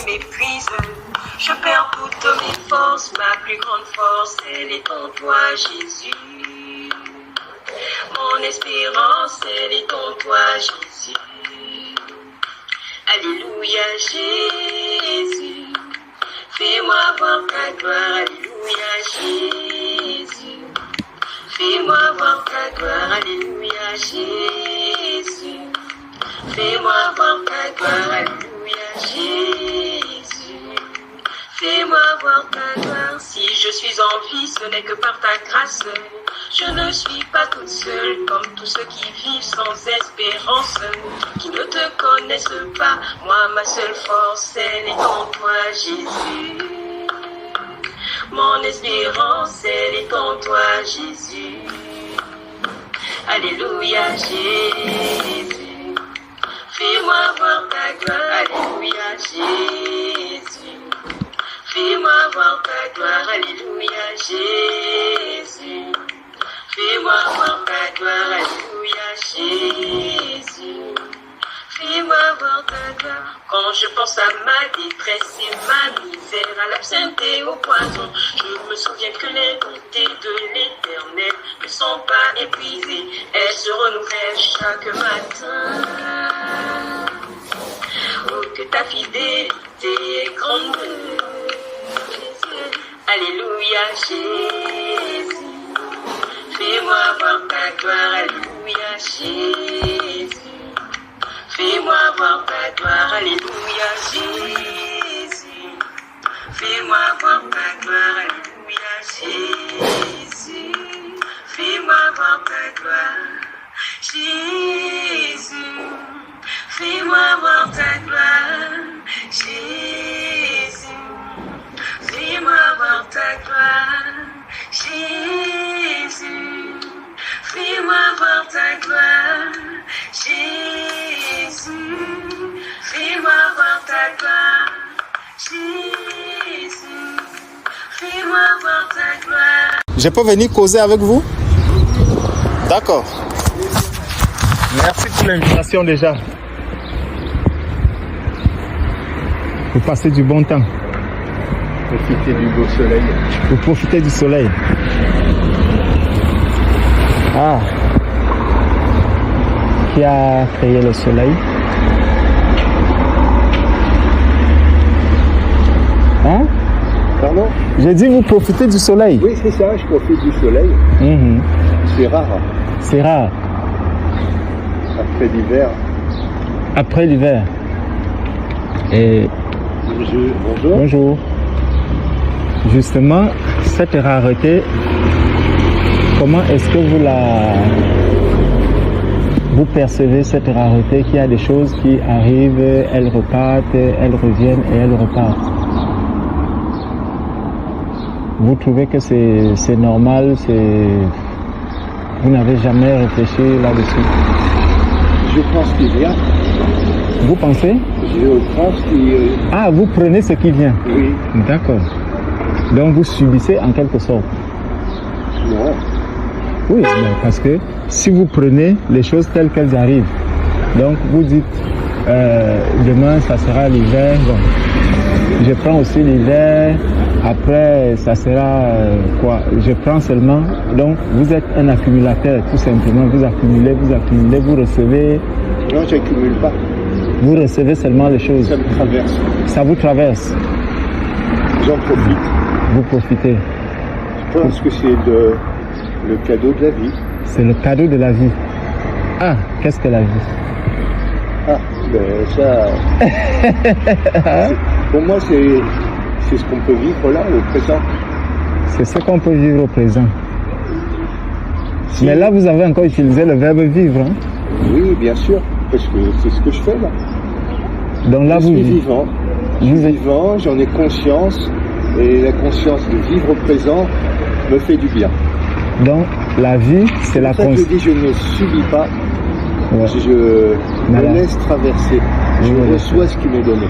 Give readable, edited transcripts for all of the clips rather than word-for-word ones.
m'épuise. Je perds toutes mes forces, ma plus grande force, elle est en toi, Jésus. Mon espérance, elle est en toi, Jésus. Alléluia, Jésus. Fais-moi voir ta gloire, alléluia, Jésus. Fais-moi voir ta gloire, alléluia, Jésus. Fais-moi voir ta gloire, alléluia, Jésus. Fais-moi voir ta gloire. Si je suis en vie, ce n'est que par ta grâce. Je ne suis pas toute seule, comme tous ceux qui vivent sans espérance, qui ne te connaissent pas. Moi, ma seule force, elle est en toi, Jésus. Mon espérance, elle est en toi, Jésus. Alléluia, Jésus. Fais-moi voir ta gloire, alléluia, Jésus. Fais-moi voir ta gloire, alléluia, Jésus. Fais-moi voir ta gloire, alléluia, Jésus. Fais-moi voir ta gloire. Quand je pense à ma détresse et ma misère, à l'absinthe et au poison, je me souviens que les bontés de l'Éternel ne sont pas épuisées. Elles se renouvellent chaque matin. Oh, que ta fidélité est grande. Alléluia, Jésus. Fais-moi voir ta gloire, alléluia, Jésus. Fais-moi voir ta gloire, alléluia, Jésus. Fais-moi voir ta gloire, alléluia, Jésus. Fais-moi voir ta gloire, Jésus. Fais-moi voir ta gloire, Jésus. Fais-moi voir ta gloire, Jésus. Fais-moi voir ta gloire, Jésus. Fais-moi voir ta gloire, Jésus. Fais-moi voir ta gloire. Je peux venir causer avec vous? D'accord. Merci pour l'invitation déjà. Vous passez du bon temps. Profiter du beau soleil. Vous profitez du soleil. Ah. Qui a créé le soleil? Hein? Pardon? J'ai dit vous profitez du soleil. Oui, c'est ça, je profite du soleil. C'est rare. C'est rare. Après l'hiver. Après l'hiver. Et Bonjour. bonjour. Justement, cette rareté, comment est-ce que vous percevez cette rareté, qu'il y a des choses qui arrivent, elles repartent, elles reviennent et elles repartent? Vous trouvez que c'est normal, vous n'avez jamais réfléchi là-dessus? Je pense qu'il vient. Vous pensez? Je pense qu'il... Ah, vous prenez ce qui vient? Oui. D'accord. Donc vous subissez en quelque sorte? Non. Oui, mais parce que si vous prenez les choses telles qu'elles arrivent, donc vous dites demain ça sera l'hiver, bon, je prends aussi l'hiver, après ça sera quoi? Je prends seulement, donc vous êtes un accumulateur tout simplement, vous accumulez, vous recevez. Non, j'accumule pas. Vous recevez seulement les choses. Ça me traverse. Ça vous traverse. J'en profite. Vous profitez. Je pense que c'est le cadeau de la vie. C'est le cadeau de la vie. Ah, qu'est-ce que la vie? Ah, ben ça... pour moi, c'est ce qu'on peut vivre là, au présent. C'est ce qu'on peut vivre au présent. Si. Mais là, vous avez encore utilisé le verbe vivre. Hein? Oui, bien sûr, parce que c'est ce que je fais là. Donc là, je suis vivant. Je suis vivant, j'en ai conscience. Et la conscience de vivre au présent me fait du bien. Donc, la vie, c'est la conscience. Je dis, je ne subis pas, ouais. Je me laisse traverser. Je reçois ce qui m'est donné.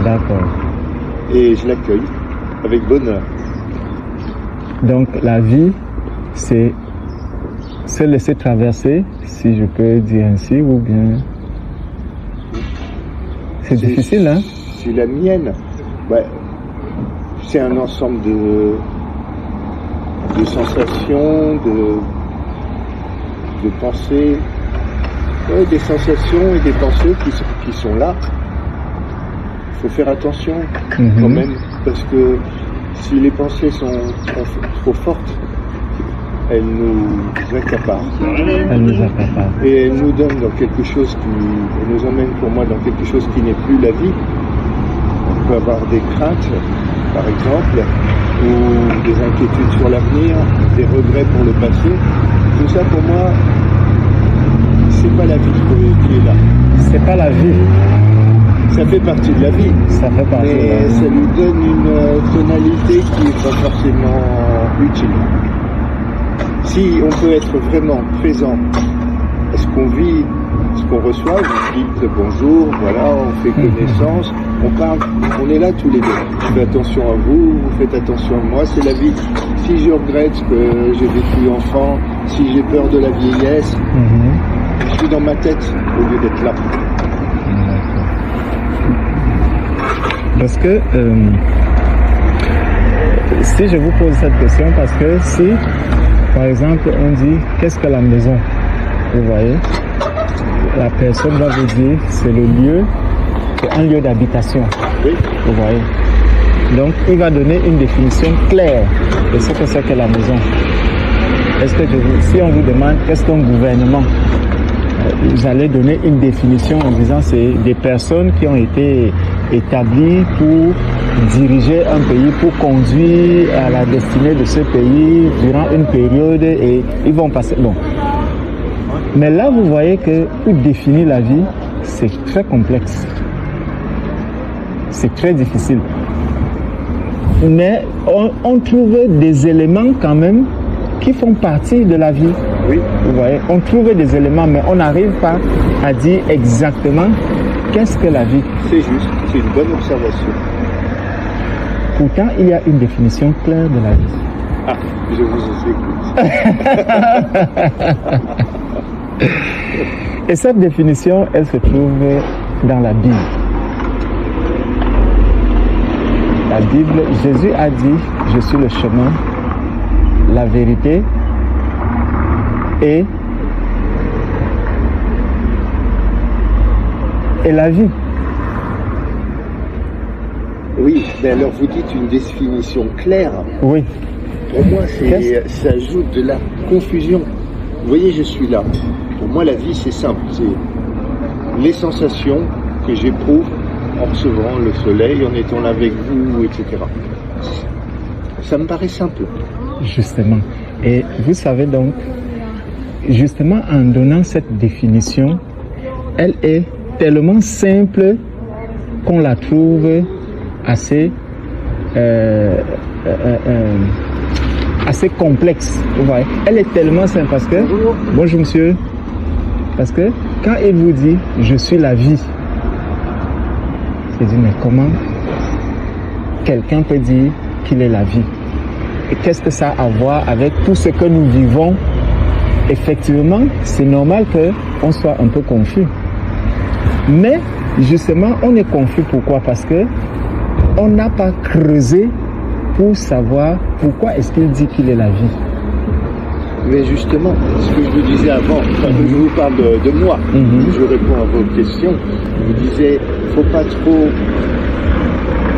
D'accord. Et je l'accueille avec bonheur. Donc, la vie, c'est se laisser traverser, si je peux dire ainsi, ou bien... C'est difficile, hein? c'est la mienne. Ouais, c'est un ensemble de sensations, de pensées, ouais, des sensations et des pensées qui sont là. Il faut faire attention quand même, parce que si les pensées sont trop fortes, elles nous accaparent. Et elles nous donnent dans quelque chose elles nous emmènent pour moi dans quelque chose qui n'est plus la vie. On peut avoir des craintes, par exemple, ou des inquiétudes sur l'avenir, des regrets pour le passé. Tout ça, pour moi, c'est pas la vie qui est là. C'est pas la vie. Ça fait partie de la vie. Ça fait partie de la vie. Mais ça lui donne une tonalité qui n'est pas forcément utile. Si on peut être vraiment présent à ce qu'on vit, ce qu'on reçoit, vous dites bonjour, voilà, on fait connaissance, on parle, on est là tous les deux. Je fais attention à vous, vous faites attention à moi, c'est la vie. Si je regrette ce que j'ai vécu enfant, si j'ai peur de la vieillesse, je suis dans ma tête au lieu d'être là. Parce que si je vous pose cette question, parce que si par exemple on dit qu'est-ce que la maison, vous voyez, la personne va vous dire c'est le lieu, c'est un lieu d'habitation, Oui. vous voyez. Donc il va donner une définition claire de ce que c'est que la maison. Est-ce que si on vous demande qu'est-ce qu'un gouvernement, vous allez donner une définition en disant c'est des personnes qui ont été établies pour diriger un pays, pour conduire à la destinée de ce pays durant une période et ils vont passer. Bon. Mais là, vous voyez que pour définir la vie, c'est très complexe. C'est très difficile. Mais on trouve des éléments quand même qui font partie de la vie. Oui. Vous voyez, on trouve des éléments, mais on n'arrive pas à dire exactement qu'est-ce que la vie. C'est juste, c'est une bonne observation. Pourtant, il y a une définition claire de la vie. Ah, je vous écoute. Et cette définition, elle se trouve dans la Bible. La Bible, Jésus a dit, je suis le chemin, la vérité et la vie. Oui, mais alors vous dites une définition claire. Oui. Pour moi, ça ajoute de la confusion. Vous voyez, je suis là. Pour moi, la vie, c'est simple. C'est les sensations que j'éprouve en recevant le soleil, en étant là avec vous, etc. Ça me paraît simple. Justement. Et vous savez donc, justement en donnant cette définition, elle est tellement simple qu'on la trouve assez complexe. Vous voyez. Elle est tellement simple parce que, bonjour monsieur, parce que quand il vous dit je suis la vie, c'est dit mais comment quelqu'un peut dire qu'il est la vie? Et qu'est-ce que ça a à voir avec tout ce que nous vivons? Effectivement, c'est normal qu'on soit un peu confus. Mais justement, on est confus. Pourquoi? Parce que on n'a pas creusé pour savoir pourquoi est-ce qu'il dit qu'il est la vie. Mais justement, ce que je vous disais avant, quand je vous parle de moi, je réponds à vos questions, je vous disais, il ne faut pas trop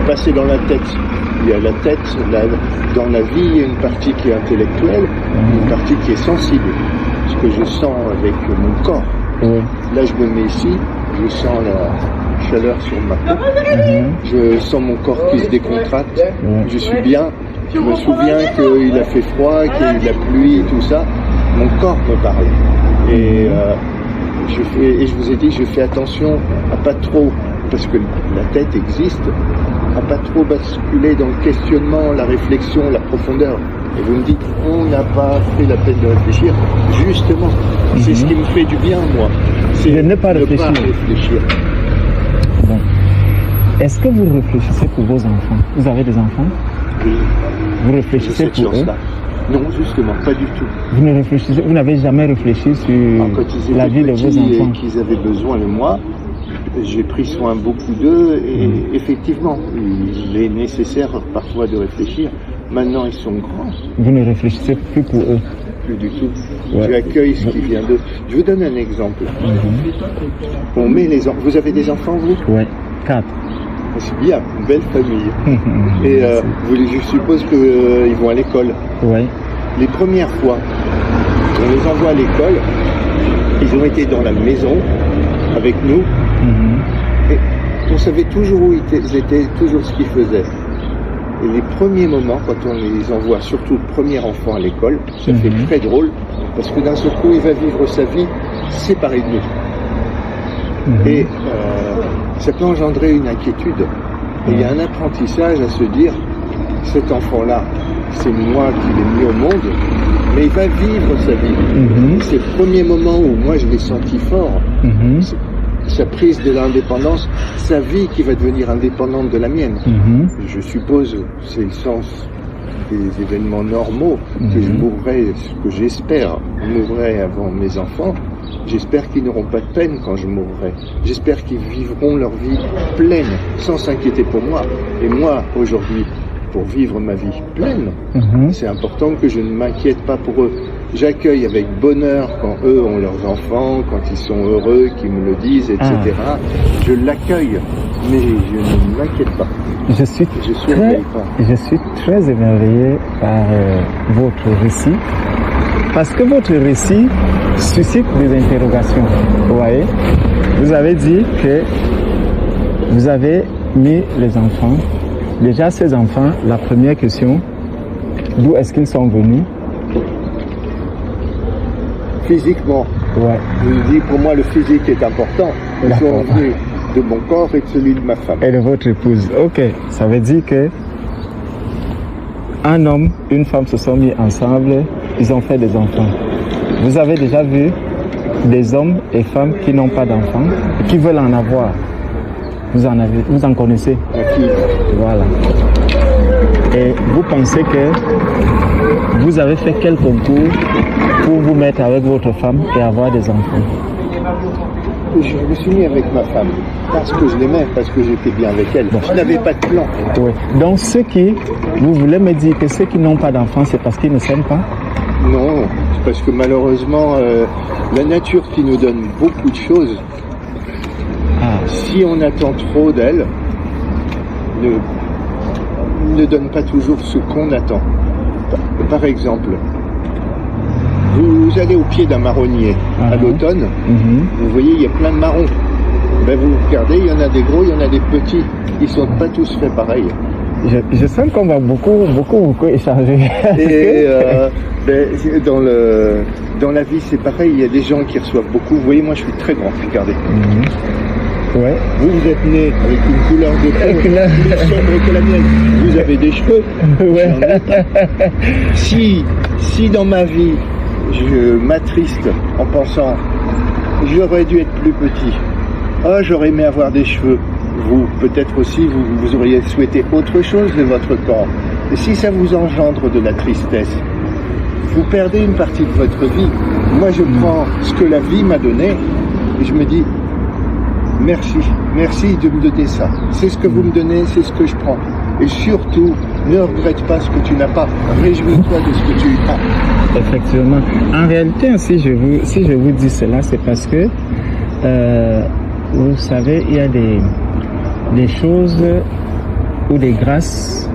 passer dans la tête. Il y a la tête, dans la vie, il y a une partie qui est intellectuelle, une partie qui est sensible. Ce que je sens avec mon corps. Là, je me mets ici, je sens la chaleur sur ma peau, je sens mon corps qui se décontracte, je suis bien, je me souviens qu'il a fait froid, qu'il y a eu de la pluie, tout ça, mon corps me parle. Et je vous ai dit, je fais attention à pas trop, parce que la tête existe, à pas trop basculer dans le questionnement, la réflexion, la profondeur. Et vous me dites, on n'a pas fait la peine de réfléchir. Justement, c'est ce qui me fait du bien, moi. C'est de ne pas réfléchir. Bon. Est-ce que vous réfléchissez pour vos enfants? Vous avez des enfants? Oui. Vous réfléchissez pour eux? Non, justement, pas du tout. Vous ne réfléchissez, vous n'avez jamais réfléchi sur la vie de vos enfants? Qu'ils avaient besoin de moi, j'ai pris soin beaucoup d'eux et effectivement, il est nécessaire parfois de réfléchir. Maintenant, ils sont grands. Vous ne réfléchissez plus pour eux? Plus du tout. Ouais. Tu accueilles ce qui vient d'eux. Je vous donne un exemple. On met les enfants. Vous avez des enfants, vous? Oui, 4. C'est bien, une belle famille. Et je suppose qu'ils vont à l'école. Oui. Les premières fois, on les envoie à l'école, ils ont été dans la maison avec nous, et on savait toujours où ils étaient, toujours ce qu'ils faisaient. Et les premiers moments, quand on les envoie, surtout le premier enfant à l'école, ça fait très drôle, parce que d'un seul coup, il va vivre sa vie séparé de nous. Et ça peut engendrer une inquiétude. Et il y a un apprentissage à se dire, cet enfant-là, c'est moi qui l'ai mis au monde, mais il va vivre sa vie. C'est le premier moment où moi je l'ai senti fort. Sa prise de l'indépendance, sa vie qui va devenir indépendante de la mienne. Je suppose, c'est le sens des événements normaux, que je mourrai, ce que j'espère, mourrai avant mes enfants. J'espère qu'ils n'auront pas de peine quand je mourrai. J'espère qu'ils vivront leur vie pleine, sans s'inquiéter pour moi. Et moi, aujourd'hui, pour vivre ma vie pleine, c'est important que je ne m'inquiète pas pour eux. J'accueille avec bonheur quand eux ont leurs enfants, quand ils sont heureux, qu'ils me le disent, etc. Je l'accueille, mais je ne m'inquiète pas. Je suis très émerveillé par votre récit, parce que votre récit suscite des interrogations. Vous voyez, vous avez dit que vous avez mis les enfants. Déjà, ces enfants, la première question, d'où est-ce qu'ils sont venus? Physiquement. Ouais. Je dis, pour moi, le physique est important. Ils sont venus de mon corps et de celui de ma femme. Et de votre épouse. Ok. Ça veut dire que un homme, une femme se sont mis ensemble, ils ont fait des enfants. Vous avez déjà vu des hommes et femmes qui n'ont pas d'enfants, qui veulent en avoir? Vous en connaissez? Voilà. Et vous pensez que vous avez fait quel concours pour vous mettre avec votre femme et avoir des enfants? Je me suis mis avec ma femme parce que je l'aimais, parce que j'étais bien avec elle. Je n'avais pas de plan. Oui. Donc vous voulez me dire que ceux qui n'ont pas d'enfants, c'est parce qu'ils ne s'aiment pas? Non, c'est parce que malheureusement, la nature qui nous donne beaucoup de choses, si on attend trop d'elle, ne donne pas toujours ce qu'on attend. Par exemple, vous allez au pied d'un marronnier à l'automne, vous voyez, il y a plein de marrons. Ben, vous regardez, il y en a des gros, il y en a des petits. Ils ne sont pas tous faits pareil. Je sens qu'on va beaucoup échanger. Et dans la vie, c'est pareil. Il y a des gens qui reçoivent beaucoup. Vous voyez, moi, je suis très grand. Regardez. Ouais. Vous êtes né avec une couleur de peau plus sombre que la mienne. Vous avez des cheveux. Ouais. Si dans ma vie, je m'attriste en pensant j'aurais dû être plus petit. J'aurais aimé avoir des cheveux. Vous, peut-être aussi, vous auriez souhaité autre chose de votre corps. Et si ça vous engendre de la tristesse, vous perdez une partie de votre vie. Moi, je prends ce que la vie m'a donné et je me dis merci de me donner ça. C'est ce que vous me donnez, c'est ce que je prends. Et surtout, ne regrette pas ce que tu n'as pas. Réjouis-toi de ce que tu as. Effectivement. En réalité, si je vous dis cela, c'est parce que, vous savez, il y a des choses ou des grâces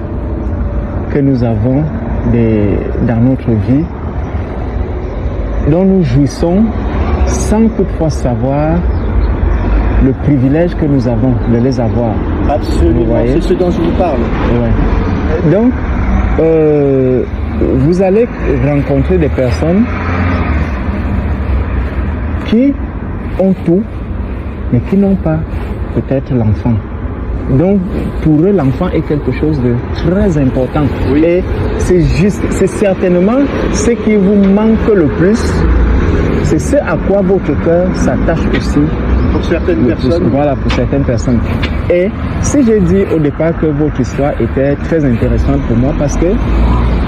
que nous avons dans notre vie, dont nous jouissons sans toutefois savoir le privilège que nous avons de les avoir. Absolument, c'est ce dont je vous parle. Ouais. Donc, vous allez rencontrer des personnes qui ont tout, mais qui n'ont pas peut-être l'enfant. Donc, pour eux, l'enfant est quelque chose de très important. Oui. Et c'est certainement ce qui vous manque le plus. C'est ce à quoi votre cœur s'attache aussi. Pour certaines personnes. Voilà, pour certaines personnes. Et si j'ai dit au départ que votre histoire était très intéressante pour moi, parce que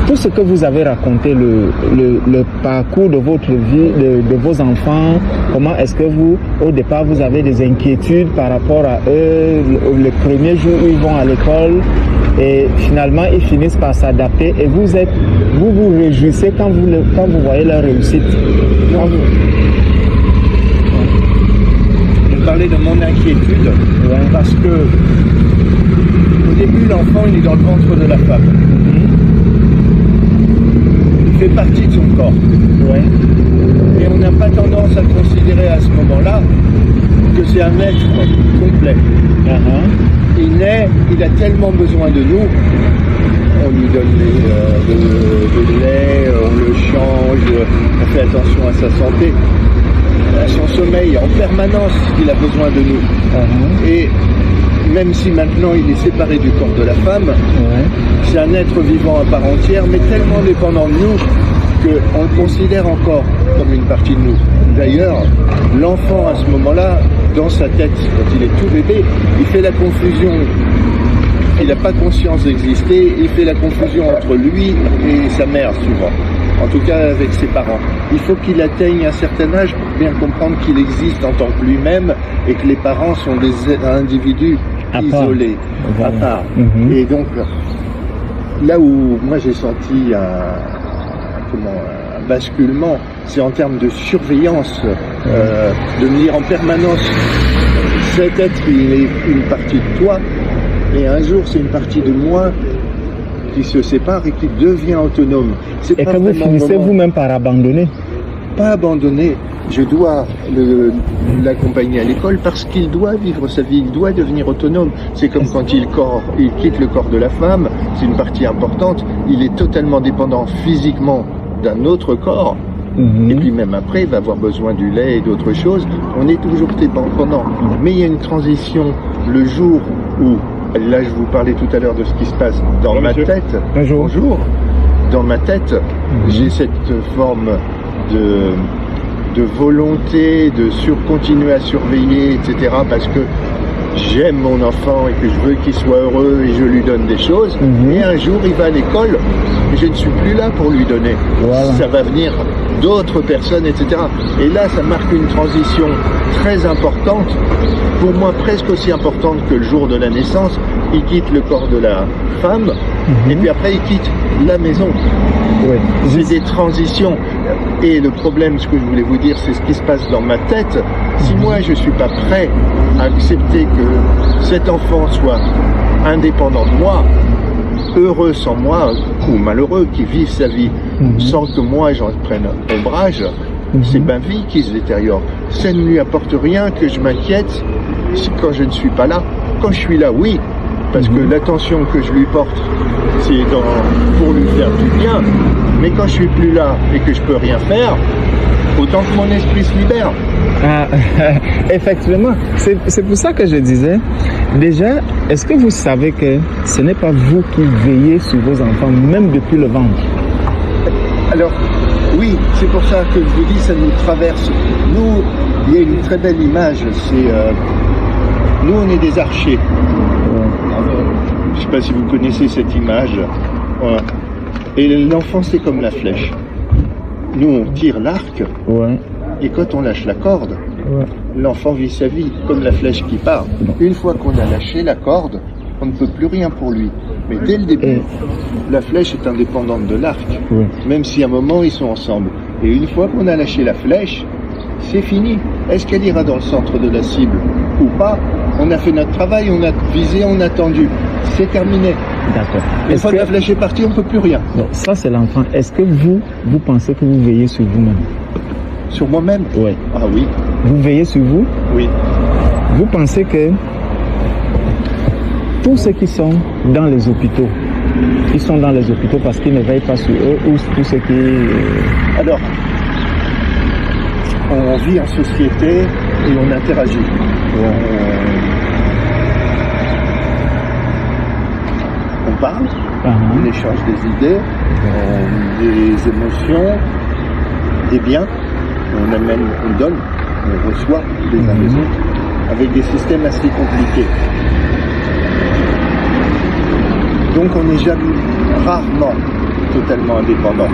tout ce que vous avez raconté, le parcours de votre vie, de vos enfants, comment est-ce que vous, au départ, vous avez des inquiétudes par rapport à eux, le premier jour où ils vont à l'école, et finalement, ils finissent par s'adapter, et vous vous réjouissez quand vous voyez leur réussite. Je parlais de mon inquiétude, parce que au début, l'enfant, il est dans le ventre de la femme. Il fait partie de son corps. Et on n'a pas tendance à considérer à ce moment-là que c'est un être complet. Il naît, il a tellement besoin de nous. On lui donne de lait, on le change, on fait attention à sa santé, à son sommeil en permanence, il a besoin de nous. Et même si maintenant il est séparé du corps de la femme, c'est un être vivant à part entière, mais tellement dépendant de nous qu'on le considère encore comme une partie de nous. D'ailleurs, l'enfant à ce moment-là, dans sa tête, quand il est tout bébé, il fait la confusion. Il n'a pas conscience d'exister, il fait la confusion entre lui et sa mère souvent, en tout cas avec ses parents. Il faut qu'il atteigne un certain âge pour bien comprendre qu'il existe en tant que lui-même et que les parents sont des individus isolés, à part. Et donc, là où moi j'ai senti un basculement, c'est en termes de surveillance, de me dire en permanence, cet être il est une partie de toi, et un jour c'est une partie de moi qui se sépare et qui devient autonome. Et que vous finissez vous-même par abandonner? Pas abandonner, je dois l'accompagner à l'école parce qu'il doit vivre sa vie, il doit devenir autonome. C'est comme quand il quitte le corps de la femme, c'est une partie importante, il est totalement dépendant physiquement d'un autre corps. Et puis même après, il va avoir besoin du lait et d'autres choses. On est toujours dépendant. Mais il y a une transition le jour où, là je vous parlais tout à l'heure de ce qui se passe dans ma tête. Bonjour. Dans ma tête, j'ai cette forme de volonté de continuer à surveiller, etc. parce que j'aime mon enfant et que je veux qu'il soit heureux et je lui donne des choses. Et un jour, il va à l'école et je ne suis plus là pour lui donner. Ça va venir d'autres personnes, etc. Et là, ça marque une transition très importante, pour moi presque aussi importante que le jour de la naissance. Il quitte le corps de la femme et puis après, il quitte la maison. C'est des transitions. Et le problème, ce que je voulais vous dire, c'est ce qui se passe dans ma tête. Si moi, je ne suis pas prêt à accepter que cet enfant soit indépendant de moi, heureux sans moi, ou malheureux, qui vive sa vie sans que moi j'en prenne ombrage, c'est ma vie qui se détériore. Ça ne lui apporte rien que je m'inquiète quand je ne suis pas là. Quand je suis là, oui, parce que l'attention que je lui porte, c'est pour lui faire du bien. Mais quand je suis plus là et que je peux rien faire, autant que mon esprit se libère. Effectivement, c'est pour ça que je disais, déjà, est-ce que vous savez que ce n'est pas vous qui veillez sur vos enfants, même depuis le ventre? Alors, oui, c'est pour ça que je vous dis, ça nous traverse. Nous, il y a une très belle image, c'est... nous, on est des archers. Je ne sais pas si vous connaissez cette image. Voilà. Et l'enfant, c'est comme la flèche. Nous, on tire l'arc, et quand on lâche la corde, l'enfant vit sa vie comme la flèche qui part. Une fois qu'on a lâché la corde, on ne peut plus rien pour lui. Mais dès le début, la flèche est indépendante de l'arc, même si à un moment, ils sont ensemble. Et une fois qu'on a lâché la flèche, c'est fini. Est-ce qu'elle ira dans le centre de la cible ou pas? On a fait notre travail, on a visé, on a tendu. C'est terminé. D'accord. Une fois que la flèche est partie, on ne peut plus rien. Non, ça c'est l'enfant. Est-ce que vous pensez que vous veillez sur vous-même? Sur moi-même? Oui. Ah oui. Vous veillez sur vous? Oui. Vous pensez que tous ceux qui sont dans les hôpitaux, ils sont dans les hôpitaux parce qu'ils ne veillent pas sur eux, ou tous ceux qui... Alors, on vit en société et on interagit. On parle, on échange des idées, des émotions, des biens, on donne, on reçoit les uns les autres, avec des systèmes assez compliqués. Donc on n'est jamais, rarement, totalement indépendant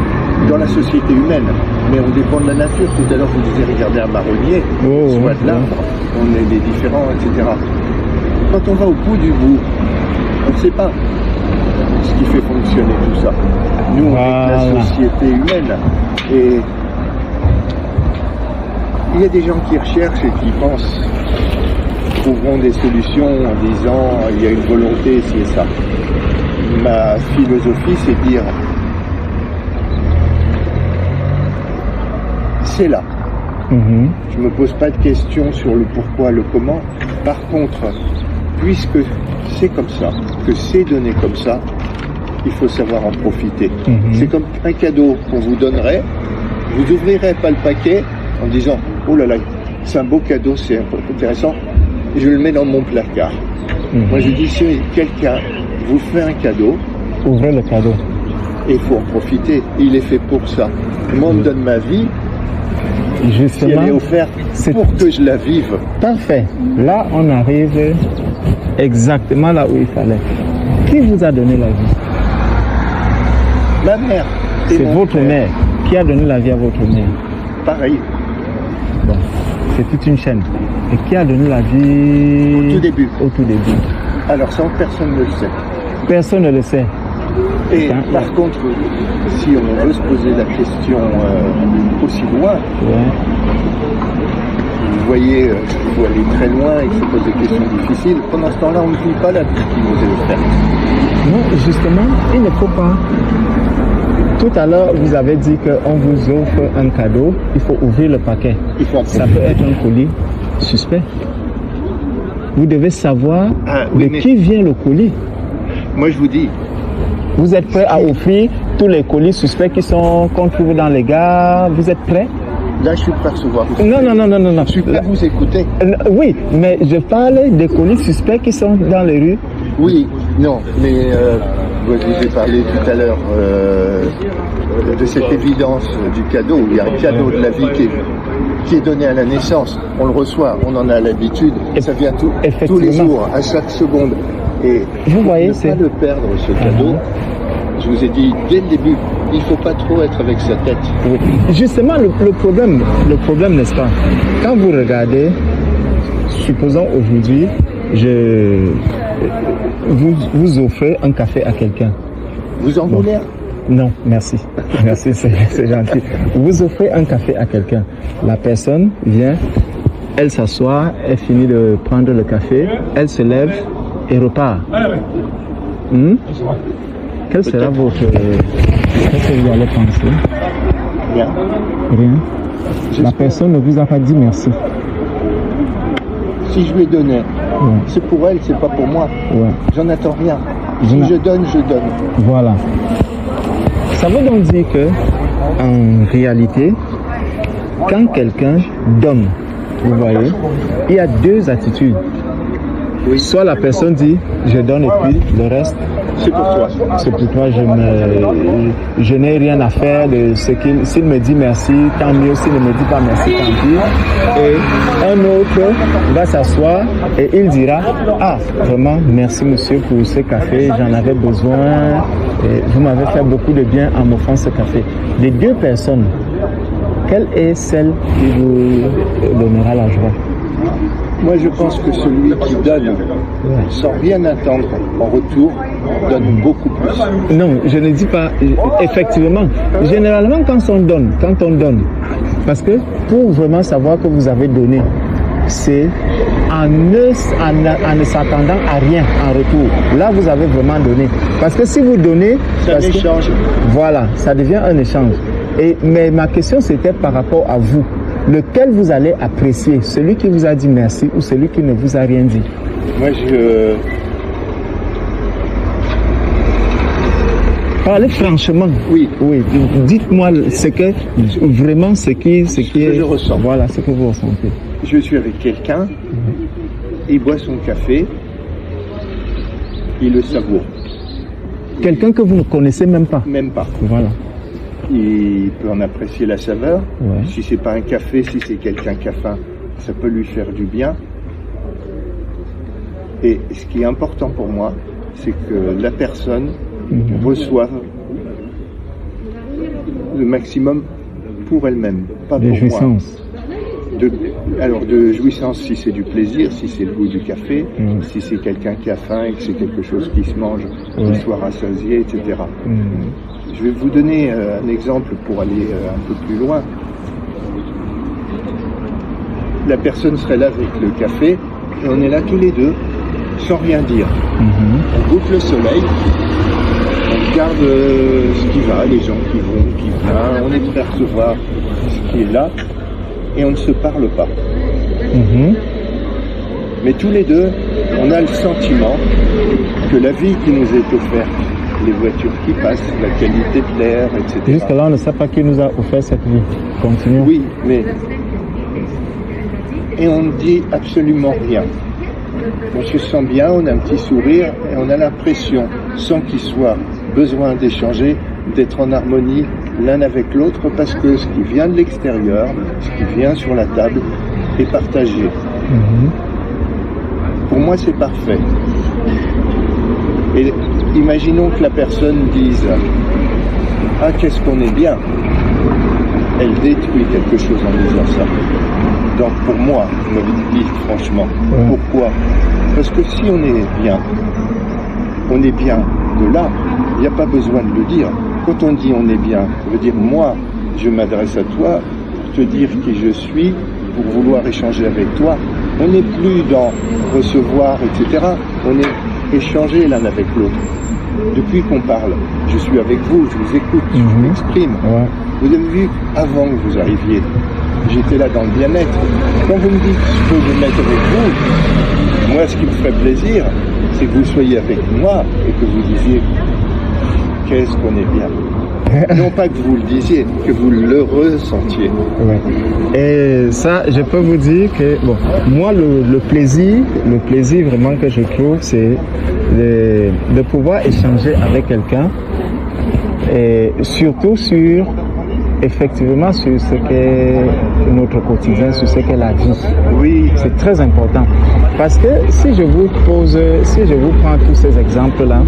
dans la société humaine, mais on dépend de la nature. Tout à l'heure, vous disiez, regardez un marronnier, soit de l'arbre, on est des différents, etc. Quand on va au bout du bout, on ne sait pas ce qui fait fonctionner tout ça. Nous, on est la société humaine, et il y a des gens qui recherchent et qui pensent trouveront des solutions en disant il y a une volonté, c'est ça. Ma philosophie, c'est de dire c'est là. Je ne me pose pas de questions sur le pourquoi, le comment. Par contre, puisque c'est comme ça, que c'est donné comme ça, il faut savoir en profiter. C'est comme un cadeau qu'on vous donnerait, vous n'ouvrirez pas le paquet en disant oh là là, c'est un beau cadeau, c'est intéressant, je le mets dans mon placard. Moi je dis si quelqu'un vous fait un cadeau, ouvrez le cadeau. Et il faut en profiter, il est fait pour ça. Moi on me donne ma vie, justement, si elle est offerte pour que je la vive. Parfait. Là on arrive exactement là où il fallait. Qui vous a donné la vie? Ma mère. C'est votre mère. Qui a donné la vie à votre mère? Pareil. Bon, c'est toute une chaîne. Et qui a donné la vie au tout début? Au tout début. Alors ça, personne ne le sait. Personne ne le sait. Et par contre, si on veut se poser la question aussi loin, vous voyez, il faut aller très loin et se poser des questions difficiles. Pendant ce temps-là, on ne vit pas la vie qui nous est offerte. Non, justement, il ne faut pas. Tout à l'heure, vous avez dit qu'on vous offre un cadeau, il faut ouvrir le paquet. Ça peut être un colis suspect. Vous devez savoir qui vient le colis. Moi, je vous dis. Vous êtes prêt à offrir tous les colis suspects qu'on trouve dans les gares? Vous êtes prêt? Là, je suis prêt à recevoir. Non. Je suis prêt à vous écouter. Oui, mais je parle des colis suspects qui sont dans les rues. Oui, non, mais je vous ai parlé tout à l'heure de cette évidence du cadeau. Il y a un cadeau de la vie qui est donné à la naissance. On le reçoit, on en a l'habitude. Ça vient tous les jours, à chaque seconde. Et vous voyez, ne pas le perdre, ce cadeau. Je vous ai dit dès le début, il ne faut pas trop être avec sa tête. Oui. Justement, le problème, n'est-ce pas? Quand vous regardez, supposons aujourd'hui, vous offrez un café à quelqu'un. Vous en voulez? Non, merci. Merci, c'est gentil. Vous offrez un café à quelqu'un. La personne vient, elle s'assoit, elle finit de prendre le café, elle se lève et repart. Quel sera votre... Qu'est-ce que vous allez penser? Rien. La personne ne vous a pas dit merci. Si je lui ai donné, c'est pour elle, c'est pas pour moi. J'en attends rien. Si je donne, je donne. Voilà. Ça veut donc dire que, en réalité, quand quelqu'un donne, vous voyez, il y a deux attitudes. Soit la personne dit, je donne et puis le reste, c'est pour toi. C'est pour toi, je n'ai rien à faire de ce qu'il... S'il me dit merci, tant mieux. S'il ne me dit pas merci, tant pis. Et un autre va s'asseoir et il dira, ah, vraiment, merci monsieur pour ce café, j'en avais besoin. Et vous m'avez fait beaucoup de bien en m'offrant ce café. Les deux personnes, quelle est celle qui vous donnera la joie? Moi, je pense que celui qui donne, sans rien attendre en retour, donne beaucoup plus. Non, je ne dis pas, effectivement, généralement quand on donne, parce que pour vraiment savoir que vous avez donné, c'est en ne s'attendant à rien en retour. Là, vous avez vraiment donné. Parce que si vous donnez... C'est un échange. Voilà, ça devient un échange. Mais ma question, c'était par rapport à vous. Lequel vous allez apprécier? Celui qui vous a dit merci ou celui qui ne vous a rien dit? Moi, Parlez franchement. Oui. Dites-moi ce que je ressens. Voilà, ce que vous ressentez. Je suis avec quelqu'un, il boit son café, il le savoure. Quelqu'un que vous ne connaissez même pas? Même pas. Voilà. Il peut en apprécier la saveur. Si c'est pas un café, si c'est quelqu'un qui a faim, ça peut lui faire du bien. Et ce qui est important pour moi, c'est que la personne reçoive le maximum pour elle-même, pas pour jouissance. moi. Alors de jouissance si c'est du plaisir, si c'est le goût du café, si c'est quelqu'un qui a faim et que c'est quelque chose qui se mange, qu'il soit rassasié, etc. Je vais vous donner un exemple pour aller un peu plus loin. La personne serait là avec le café et on est là tous les deux sans rien dire. On goûte le soleil, on regarde ce qui va, les gens qui vont, qui viennent, on est prêt à recevoir ce qui est là et on ne se parle pas. Mais tous les deux, on a le sentiment que la vie qui nous est offerte, les voitures qui passent, la qualité de l'air, etc. Jusque-là, on ne sait pas qui nous a offert cette vie. Continuons. Oui, mais... Et on ne dit absolument rien. On se sent bien, on a un petit sourire et on a l'impression, sans qu'il soit besoin d'échanger, d'être en harmonie l'un avec l'autre parce que ce qui vient de l'extérieur, ce qui vient sur la table est partagé. Pour moi, c'est parfait. Et imaginons que la personne dise « Ah, qu'est-ce qu'on est bien !» Elle détruit quelque chose en disant ça. Donc pour moi, je me le dis franchement. Pourquoi ? Parce que si on est bien de là, il n'y a pas besoin de le dire. Quand on dit on est bien, ça veut dire moi, je m'adresse à toi pour te dire qui je suis, pour vouloir échanger avec toi. On n'est plus dans recevoir, etc. On est échangé l'un avec l'autre. Depuis qu'on parle, je suis avec vous, je vous écoute, je m'exprime. Vous avez vu, avant que vous arriviez, j'étais là dans le bien-être. Quand vous me dites que je peux vous mettre avec vous, moi ce qui me ferait plaisir, c'est que vous soyez avec moi et que vous disiez qu'est-ce qu'on est bien. Non pas que vous le disiez, que vous le ressentiez. Et ça, je peux vous dire que bon, moi le plaisir vraiment que je trouve, c'est de pouvoir échanger avec quelqu'un et surtout sur effectivement sur ce qu'est notre quotidien, sur ce qu'est la vie. Oui, c'est très important. Parce que si je vous prends tous ces exemples-là,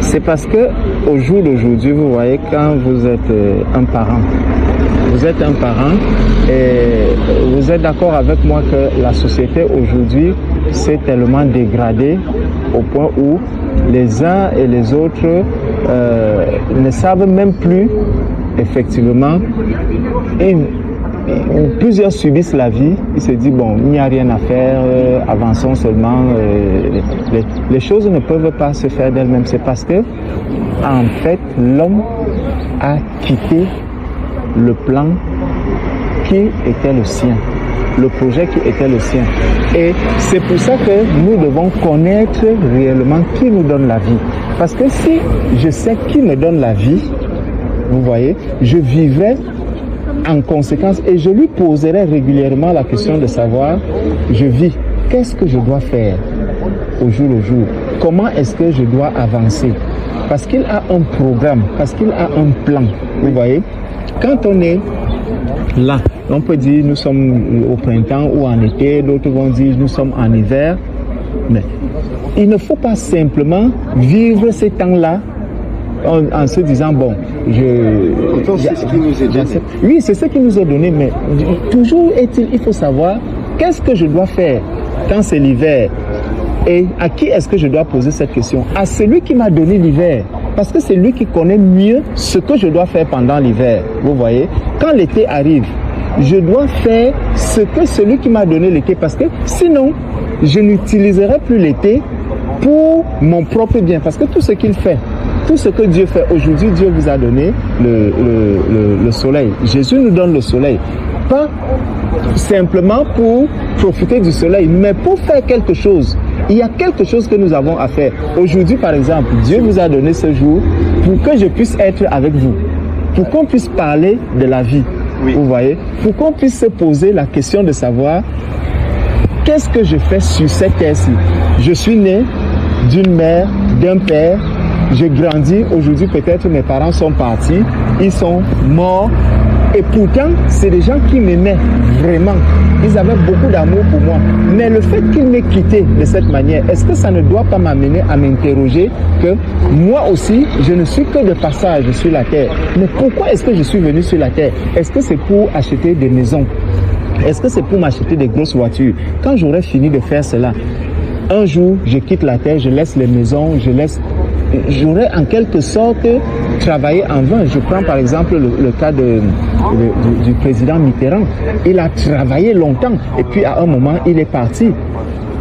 c'est parce que au jour d'aujourd'hui, vous voyez, quand vous êtes un parent et vous êtes d'accord avec moi que la société aujourd'hui s'est tellement dégradée au point où les uns et les autres ne savent même plus effectivement, et plusieurs subissent la vie, ils se disent bon, il n'y a rien à faire, avançons seulement, les choses ne peuvent pas se faire d'elles-mêmes. C'est parce que en fait l'homme a quitté le plan qui était le sien, le projet qui était le sien, et c'est pour ça que nous devons connaître réellement qui nous donne la vie. Parce que si je sais qui me donne la vie, vous voyez, je vivrai en conséquence et je lui poserai régulièrement la question de savoir, je vis, qu'est-ce que je dois faire au jour le jour? Comment est-ce que je dois avancer? Parce qu'il a un programme, parce qu'il a un plan, vous voyez. Quand on est là, on peut dire nous sommes au printemps ou en été, d'autres vont dire nous sommes en hiver, mais il ne faut pas simplement vivre ces temps-là en se disant bon, c'est ce qui nous est donné. Oui, c'est ce qui nous est donné, mais toujours il faut savoir qu'est-ce que je dois faire quand c'est l'hiver et à qui est-ce que je dois poser cette question? À celui qui m'a donné l'hiver, parce que c'est lui qui connaît mieux ce que je dois faire pendant l'hiver. Vous voyez, quand l'été arrive, je dois faire ce que celui qui m'a donné l'été, parce que sinon, je n'utiliserai plus l'été pour mon propre bien, parce que tout ce qu'il fait, tout ce que Dieu fait aujourd'hui, Dieu vous a donné le soleil. Jésus nous donne le soleil, pas simplement pour profiter du soleil, mais pour faire quelque chose. Il y a quelque chose que nous avons à faire. Aujourd'hui, par exemple, Dieu vous a donné ce jour pour que je puisse être avec vous, pour qu'on puisse parler de la vie. Oui. Vous voyez, pour qu'on puisse se poser la question de savoir qu'est-ce que je fais sur cette terre-ci. Je suis né d'une mère, d'un père, j'ai grandi, aujourd'hui peut-être mes parents sont partis, ils sont morts, Et pourtant, c'est des gens qui m'aimaient vraiment. Ils avaient beaucoup d'amour pour moi. Mais le fait qu'ils m'aient quitté de cette manière, est-ce que ça ne doit pas m'amener à m'interroger que moi aussi, je ne suis que de passage sur la terre. Mais pourquoi est-ce que je suis venu sur la terre? Est-ce que c'est pour acheter des maisons? Est-ce que c'est pour m'acheter des grosses voitures? Quand j'aurai fini de faire cela, un jour, je quitte la terre, je laisse les maisons, j'aurais en quelque sorte travaillé en vain. Je prends par exemple le cas du président Mitterrand. Il a travaillé longtemps et puis à un moment, il est parti.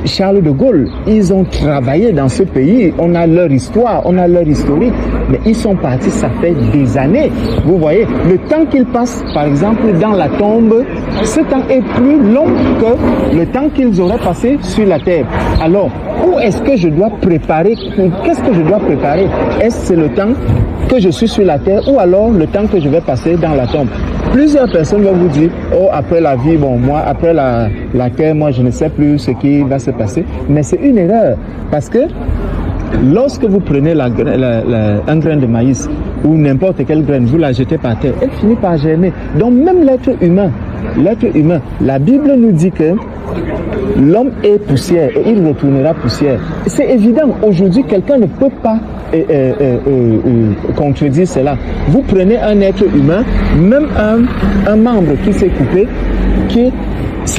Charles de Gaulle, ils ont travaillé dans ce pays, on a leur histoire, on a leur historique, mais ils sont partis, ça fait des années. Vous voyez, le temps qu'ils passent, par exemple, dans la tombe, ce temps est plus long que le temps qu'ils auraient passé sur la terre. Alors, où est-ce que je dois préparer? Qu'est-ce que je dois préparer? Est-ce que c'est le temps que je suis sur la terre ou alors le temps que je vais passer dans la tombe? Plusieurs personnes vont vous dire, oh, après la vie, bon, moi, après la terre, moi, je ne sais plus ce qui va se passer. Mais c'est une erreur. Parce que lorsque vous prenez un grain de maïs ou n'importe quelle graine, vous la jetez par terre, elle finit par germer. Donc même l'être humain, la Bible nous dit que l'homme est poussière et il retournera poussière. C'est évident, aujourd'hui, quelqu'un ne peut pas contredire cela. Vous prenez un être humain, même un membre qui s'est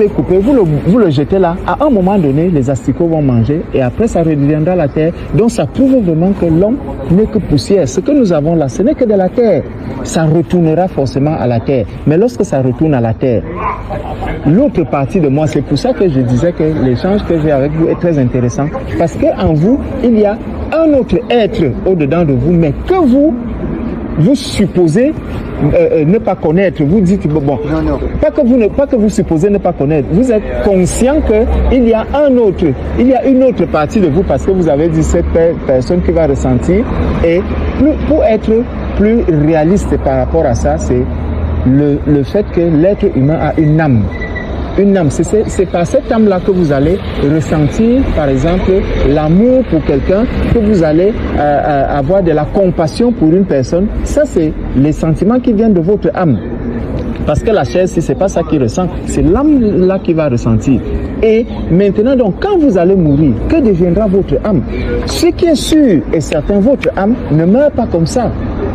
coupé, vous le jetez là. À un moment donné, les asticots vont manger et après ça reviendra à la terre. Donc ça prouve vraiment que l'homme n'est que poussière. Ce que nous avons là, ce n'est que de la terre. Ça retournera forcément à la terre. Mais lorsque ça retourne à la terre, l'autre partie de moi, c'est pour ça que je disais que l'échange que j'ai avec vous est très intéressant. Parce qu'en vous, il y a un autre être au-dedans de vous, mais que vous supposez ne pas connaître. Vous dites, bon, non. Pas que vous supposez ne pas connaître. Vous êtes conscient qu'il y a il y a une autre partie de vous parce que vous avez dit cette personne qui va ressentir. Et pour être plus réaliste par rapport à ça, c'est le fait que l'être humain a une âme. Une âme, c'est par cette âme-là que vous allez ressentir, par exemple, l'amour pour quelqu'un, que vous allez avoir de la compassion pour une personne. Ça, c'est les sentiments qui viennent de votre âme. Parce que la chair, si c'est pas ça qui ressent, c'est l'âme-là qui va ressentir. Et maintenant, donc, quand vous allez mourir, que deviendra votre âme? Ce qui est sûr et certain, votre âme ne meurt pas comme ça.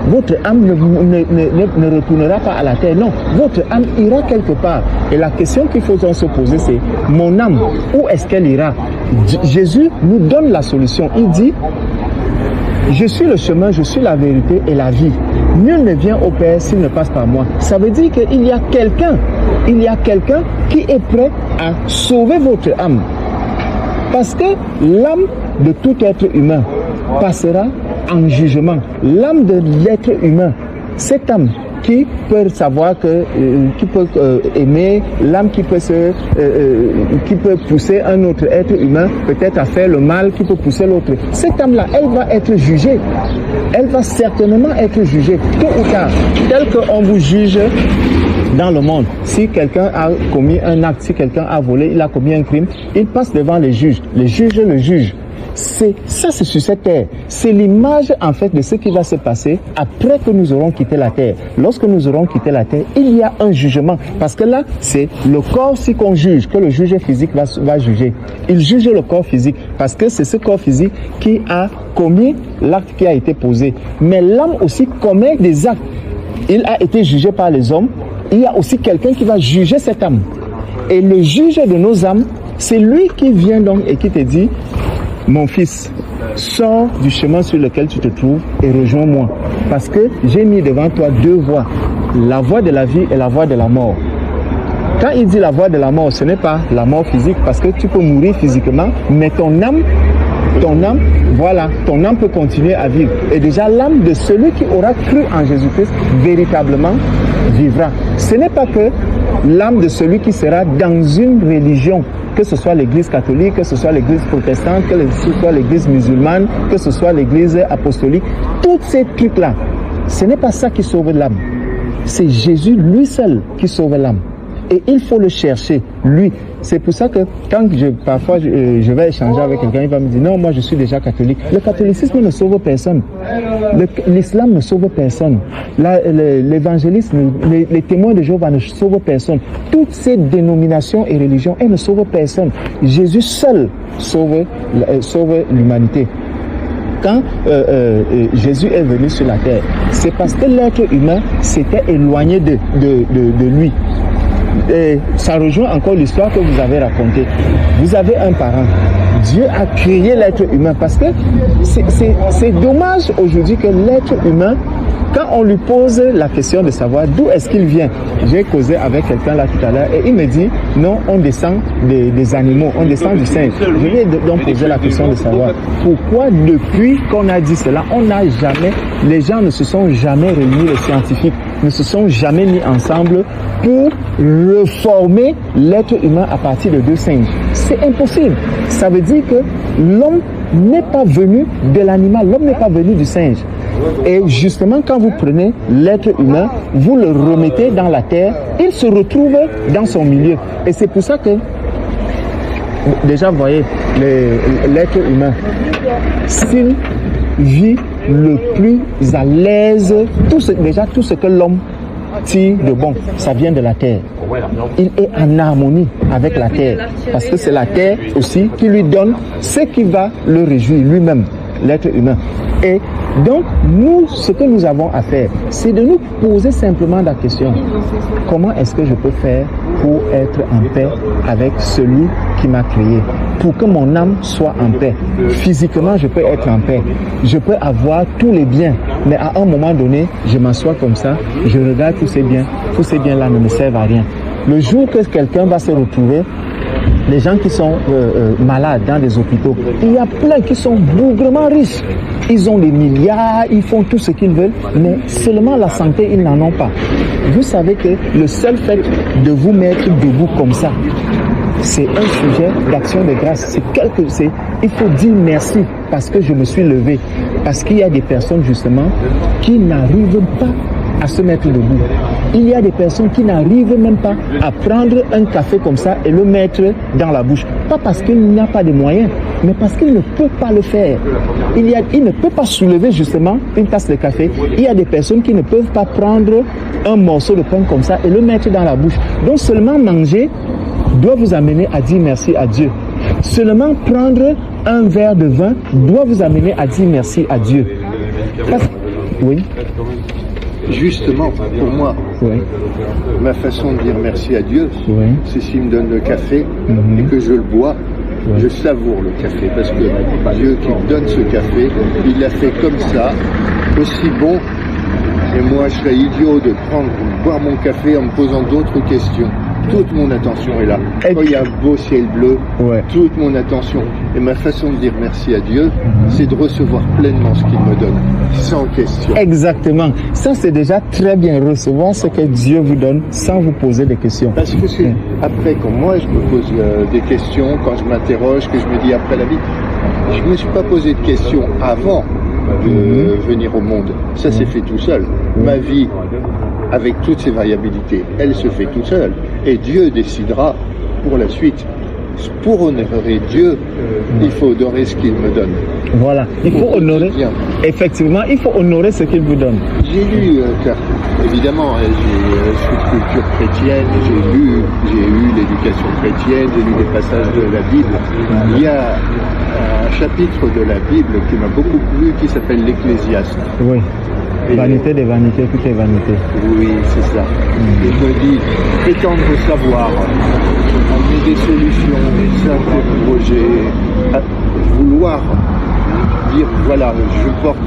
Votre âme ne retournera pas à la terre. Non, votre âme ira quelque part. Et la question qu'il faut se poser, c'est mon âme, où est-ce qu'elle ira? Jésus nous donne la solution. Il dit, je suis le chemin, je suis la vérité et la vie. Nul ne vient au Père s'il ne passe par moi. Ça veut dire qu'il y a quelqu'un qui est prêt à sauver votre âme. Parce que l'âme de tout être humain passera en jugement. L'âme de l'être humain, cette âme qui peut savoir qui peut aimer, l'âme qui peut pousser un autre être humain peut-être à faire le mal, qui peut pousser l'autre. Cette âme-là, elle va être jugée. Elle va certainement être jugée, tôt ou tard, tel qu'on vous juge dans le monde. Si quelqu'un a commis un acte, si quelqu'un a volé, il a commis un crime, il passe devant les juges. Les juges le jugent. C'est sur cette terre. C'est l'image en fait de ce qui va se passer après que nous aurons quitté la terre. Lorsque nous aurons quitté la terre, il y a un jugement. Parce que là, c'est le corps si qu'on juge, que le juge physique va juger. Il juge le corps physique parce que c'est ce corps physique qui a commis l'acte qui a été posé. Mais l'âme aussi commet des actes. Il a été jugé par les hommes. Il y a aussi quelqu'un qui va juger cette âme. Et le juge de nos âmes, c'est lui qui vient donc et qui te dit, mon fils, sors du chemin sur lequel tu te trouves et rejoins-moi. Parce que j'ai mis devant toi deux voies, la voie de la vie et la voie de la mort. Quand il dit la voie de la mort, ce n'est pas la mort physique, parce que tu peux mourir physiquement, mais ton âme, voilà, ton âme peut continuer à vivre. Et déjà, l'âme de celui qui aura cru en Jésus-Christ véritablement vivra. Ce n'est pas que l'âme de celui qui sera dans une religion, que ce soit l'église catholique, que ce soit l'église protestante, que ce soit l'église musulmane, que ce soit l'église apostolique, tous ces trucs-là, ce n'est pas ça qui sauve l'âme. C'est Jésus lui seul qui sauve l'âme. Et il faut le chercher, lui. C'est pour ça que quand parfois je vais échanger avec quelqu'un, il va me dire non, moi je suis déjà catholique. Le catholicisme ne sauve personne. L'islam ne sauve personne. L'évangéliste, les témoins de Jéhovah ne sauvent personne. Toutes ces dénominations et religions, elles ne sauvent personne. Jésus seul sauve l'humanité. Quand Jésus est venu sur la terre, c'est parce que l'être humain s'était éloigné de lui. Et ça rejoint encore l'histoire que vous avez racontée. Vous avez un parent. Dieu a créé l'être humain parce que c'est dommage aujourd'hui que l'être humain, quand on lui pose la question de savoir d'où est-ce qu'il vient, j'ai causé avec quelqu'un là tout à l'heure et il me dit non, on descend des animaux, on descend du singe. Je lui ai donc posé la question de savoir pourquoi depuis qu'on a dit cela, les gens ne se sont jamais réunis, les scientifiques ne se sont jamais mis ensemble pour reformer l'être humain à partir de deux singes. C'est impossible. Ça veut dire que l'homme n'est pas venu de l'animal, l'homme n'est pas venu du singe. Et justement, quand vous prenez l'être humain, vous le remettez dans la terre, il se retrouve dans son milieu. Et c'est pour ça que, déjà, vous voyez, l'être humain, s'il vit le plus à l'aise, tout ce que l'homme tire de bon, ça vient de la terre. Il est en harmonie avec la terre, parce que c'est la terre aussi qui lui donne ce qui va le réjouir lui-même, l'être humain. Et donc, nous, ce que nous avons à faire, c'est de nous poser simplement la question, comment est-ce que je peux faire pour être en paix avec celui qui m'a créé, pour que mon âme soit en paix. Physiquement, je peux être en paix, je peux avoir tous les biens, mais à un moment donné, je m'assois comme ça, je regarde tous ces biens-là ne me servent à rien. Le jour que quelqu'un va se retrouver, les gens qui sont malades dans des hôpitaux, il y a plein qui sont bougrement riches. Ils ont des milliards, ils font tout ce qu'ils veulent, mais seulement la santé, ils n'en ont pas. Vous savez que le seul fait de vous mettre debout comme ça, c'est un sujet d'action de grâce. Il faut dire merci parce que je me suis levé. Parce qu'il y a des personnes justement qui n'arrivent pas à se mettre debout. Il y a des personnes qui n'arrivent même pas à prendre un café comme ça et le mettre dans la bouche. Pas parce qu'il n'y a pas de moyens, mais parce qu'il ne peut pas le faire. Il ne peut pas soulever justement une tasse de café. Il y a des personnes qui ne peuvent pas prendre un morceau de pain comme ça et le mettre dans la bouche. Donc seulement manger doit vous amener à dire merci à Dieu. Seulement prendre un verre de vin doit vous amener à dire merci à Dieu. Oui. Justement, pour moi, ma façon de dire merci à Dieu, c'est s'il me donne le café et que je le bois, je savoure le café, parce que Dieu qui me donne ce café, il l'a fait comme ça, aussi bon, et moi je serais idiot de boire mon café en me posant d'autres questions. Toute mon attention est là. Quand il y a un beau ciel bleu, toute mon attention. Et ma façon de dire merci à Dieu, c'est de recevoir pleinement ce qu'il me donne, sans question. Exactement. Ça, c'est déjà très bien, recevoir ce que Dieu vous donne sans vous poser des questions. Parce que c'est après, quand moi je me pose des questions, quand je m'interroge, que je me dis après la vie, je ne me suis pas posé de questions avant de venir au monde. Ça s'est fait tout seul. Ma vie, avec toutes ses variabilités, elle se fait tout seule. Et Dieu décidera pour la suite. Pour honorer Dieu, il faut honorer ce qu'il me donne. Voilà, il faut honorer. Effectivement, il faut honorer ce qu'il vous donne. J'ai lu, car évidemment, j'ai une culture chrétienne, j'ai eu l'éducation chrétienne, j'ai lu des passages de la Bible. Il y a un chapitre de la Bible qui m'a beaucoup plu, qui s'appelle l'Ecclésiaste. Oui. Vanité des vanités, tout est vanité. Oui, c'est ça. Il me dit, prétendre savoir, amener des solutions, s'interroger, vouloir dire, voilà, je porte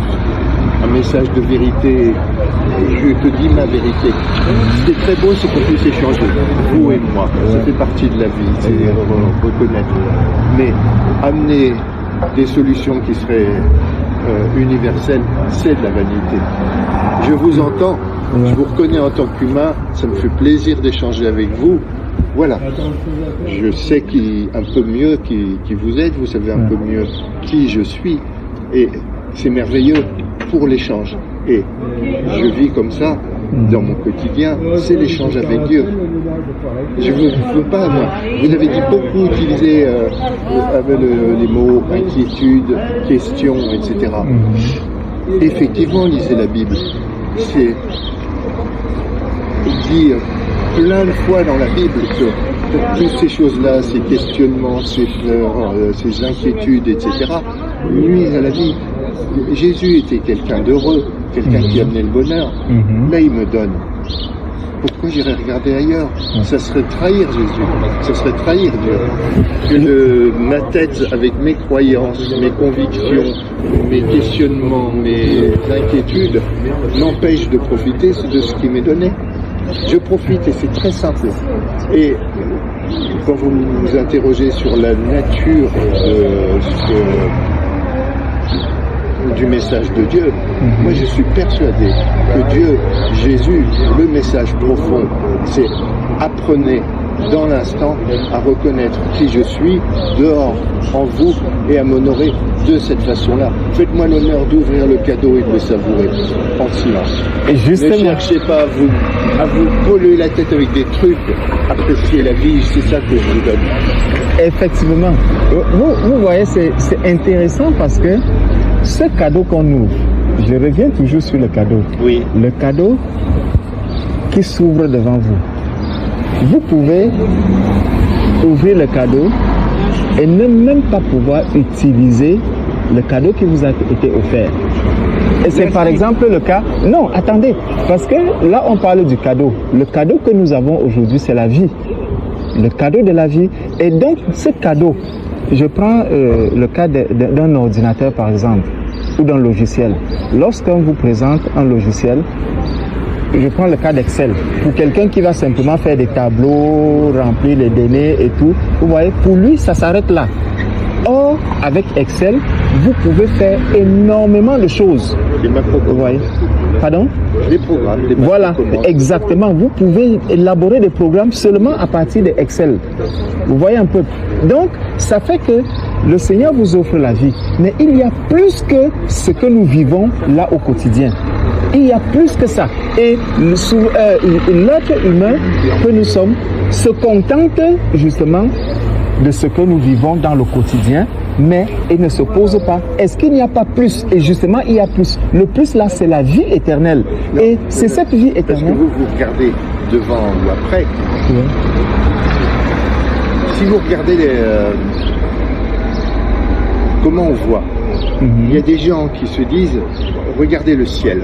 un message de vérité, je te dis ma vérité. Ce qui est très beau, c'est qu'on puisse échanger, vous et moi. Ça fait partie de la vie, c'est reconnaître. Mais amener des solutions qui seraient universelle, c'est de la vanité. Je vous entends, je vous reconnais en tant qu'humain, ça me fait plaisir d'échanger avec vous. Voilà. Je sais un peu mieux qui vous êtes, vous savez un peu mieux qui je suis. Et c'est merveilleux pour l'échange. Et je vis comme ça dans mon quotidien, c'est l'échange avec Dieu. Je ne veux pas, moi. Vous avez dit beaucoup utiliser avec les mots inquiétude, question, etc. effectivement, lisez la Bible. C'est dit plein de fois dans la Bible que toutes ces choses-là, ces questionnements, ces fleurs, ces inquiétudes, etc., nuisent à la vie. Jésus était quelqu'un d'heureux, quelqu'un qui amenait le bonheur. Là, il me donne. Pourquoi j'irais regarder ailleurs? Ça serait trahir Jésus, ça serait trahir Dieu. Que ma tête, avec mes croyances, mes convictions, mes questionnements, mes inquiétudes, m'empêche de profiter de ce qui m'est donné. Je profite et c'est très simple. Et quand vous vous interrogez sur la nature du message de Dieu, moi je suis persuadé que Dieu, Jésus, le message profond, c'est apprenez dans l'instant à reconnaître qui je suis dehors en vous et à m'honorer de cette façon-là. Faites-moi l'honneur d'ouvrir le cadeau et de le savourer en silence. Et justement, ne cherchez pas à vous polluer la tête avec des trucs. Appréciez la vie, c'est ça que je vous donne. Effectivement. Vous voyez, c'est intéressant parce que ce cadeau qu'on ouvre, je reviens toujours sur le cadeau. Oui. Le cadeau qui s'ouvre devant vous. Vous pouvez ouvrir le cadeau et ne même pas pouvoir utiliser le cadeau qui vous a été offert. Et c'est par exemple le cas... Non, attendez, parce que là on parle du cadeau. Le cadeau que nous avons aujourd'hui, c'est la vie. Le cadeau de la vie. Et donc ce cadeau, je prends le cas d'un ordinateur par exemple, ou d'un logiciel. Lorsqu'on vous présente un logiciel, je prends le cas d'Excel. Pour quelqu'un qui va simplement faire des tableaux, remplir les données et tout, vous voyez, pour lui, ça s'arrête là. Or, avec Excel, vous pouvez faire énormément de choses. Vous voyez? Pardon? Des programmes. Voilà, exactement. Vous pouvez élaborer des programmes seulement à partir de Excel. Vous voyez un peu. Donc, ça fait que le Seigneur vous offre la vie. Mais il y a plus que ce que nous vivons là au quotidien. Il y a plus que ça. Et l'être humain que nous sommes se contente justement de ce que nous vivons dans le quotidien, mais il ne se pose pas. Est-ce qu'il n'y a pas plus? Et justement, il y a plus. Le plus là, c'est la vie éternelle. Non, et c'est cette vie éternelle. Parce que vous regardez devant ou après. Oui. Si vous regardez comment on voit, il y a des gens qui se disent regardez le ciel.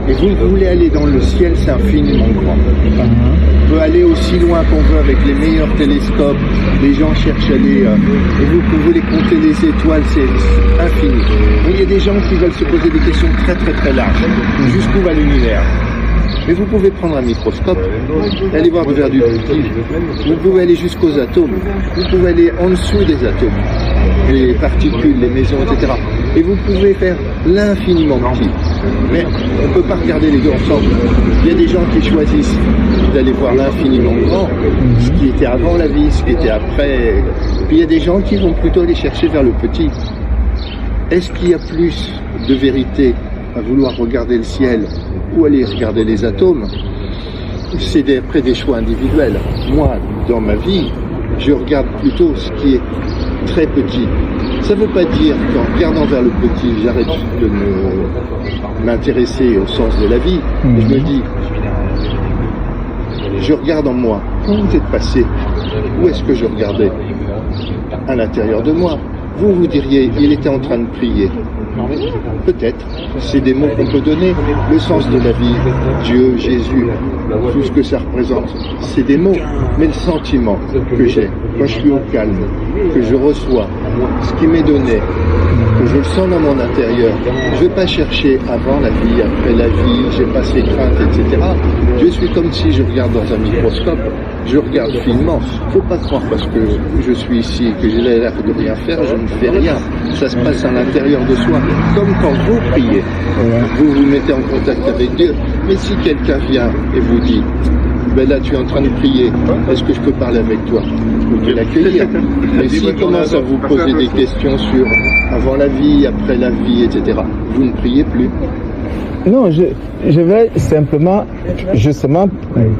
Et vous voulez aller dans le ciel, c'est infiniment grand. On peut aller aussi loin qu'on veut avec les meilleurs télescopes. Les gens cherchent à aller et vous voulez compter les étoiles, c'est infini. Mais il y a des gens qui veulent se poser des questions très très très larges. Jusqu'où va l'univers? Mais vous pouvez prendre un microscope et aller voir vers du petit. Vous pouvez aller jusqu'aux atomes. Vous pouvez aller en dessous des atomes, les particules, les maisons, etc. Et vous pouvez faire l'infiniment petit. Mais on ne peut pas regarder les deux ensemble. Il y a des gens qui choisissent d'aller voir l'infiniment grand, ce qui était avant la vie, ce qui était après. Puis il y a des gens qui vont plutôt aller chercher vers le petit. Est-ce qu'il y a plus de vérité à vouloir regarder le ciel ou aller regarder les atomes? C'est après des choix individuels. Moi, dans ma vie, je regarde plutôt ce qui est très petit. Ça ne veut pas dire qu'en regardant vers le petit, j'arrête de m'intéresser au sens de la vie. Je me dis, je regarde en moi. Quand vous êtes passé, où est-ce que je regardais? À l'intérieur de moi. Vous vous diriez, il était en train de prier. Peut-être, c'est des mots qu'on peut donner. Le sens de la vie, Dieu, Jésus, tout ce que ça représente, c'est des mots. Mais le sentiment que j'ai, quand je suis au calme, que je reçois ce qui m'est donné, que je le sens dans mon intérieur, je ne vais pas chercher avant la vie, après la vie, j'ai pas ces craintes, etc. Je suis comme si je regarde dans un microscope, je regarde finement. Faut pas croire parce que je suis ici, que j'ai l'air de rien faire, je ne fais rien. Ça se passe à l'intérieur de soi. Comme quand vous priez, vous vous mettez en contact avec Dieu. Mais si quelqu'un vient et vous dit, ben là tu es en train de prier, est-ce que je peux parler avec toi? Vous pouvez l'accueillir. Mais s'il commence à vous poser des questions sur avant la vie, après la vie, etc., vous ne priez plus. Non, je vais simplement, justement,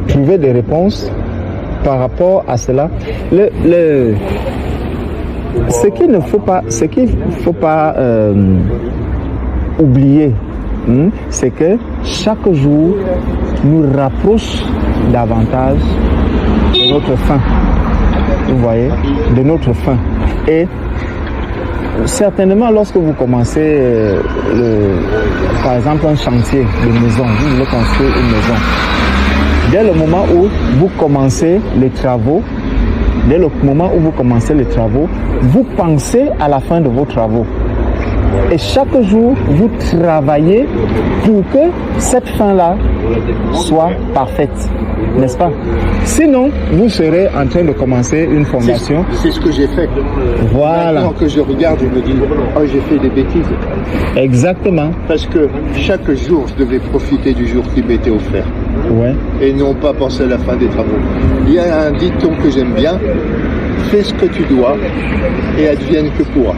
trouver des réponses par rapport à cela. Ce qu'il ne faut pas, oublier, c'est que chaque jour nous rapproche davantage de notre fin. Vous voyez, de notre fin. Et certainement, lorsque vous commencez, par exemple, un chantier de maison, vous voulez construire une maison, dès le moment où vous commencez les travaux, vous pensez à la fin de vos travaux. Et chaque jour, vous travaillez pour que cette fin-là soit parfaite, n'est-ce pas? Sinon, vous serez en train de commencer une fondation. C'est ce que j'ai fait. Voilà. Maintenant que je regarde, je me dis, oh, j'ai fait des bêtises. Exactement. Parce que chaque jour, je devais profiter du jour qui m'était offert. Ouais. Et non pas penser à la fin des travaux. Il y a un dicton que j'aime bien, fais ce que tu dois et advienne que pourra.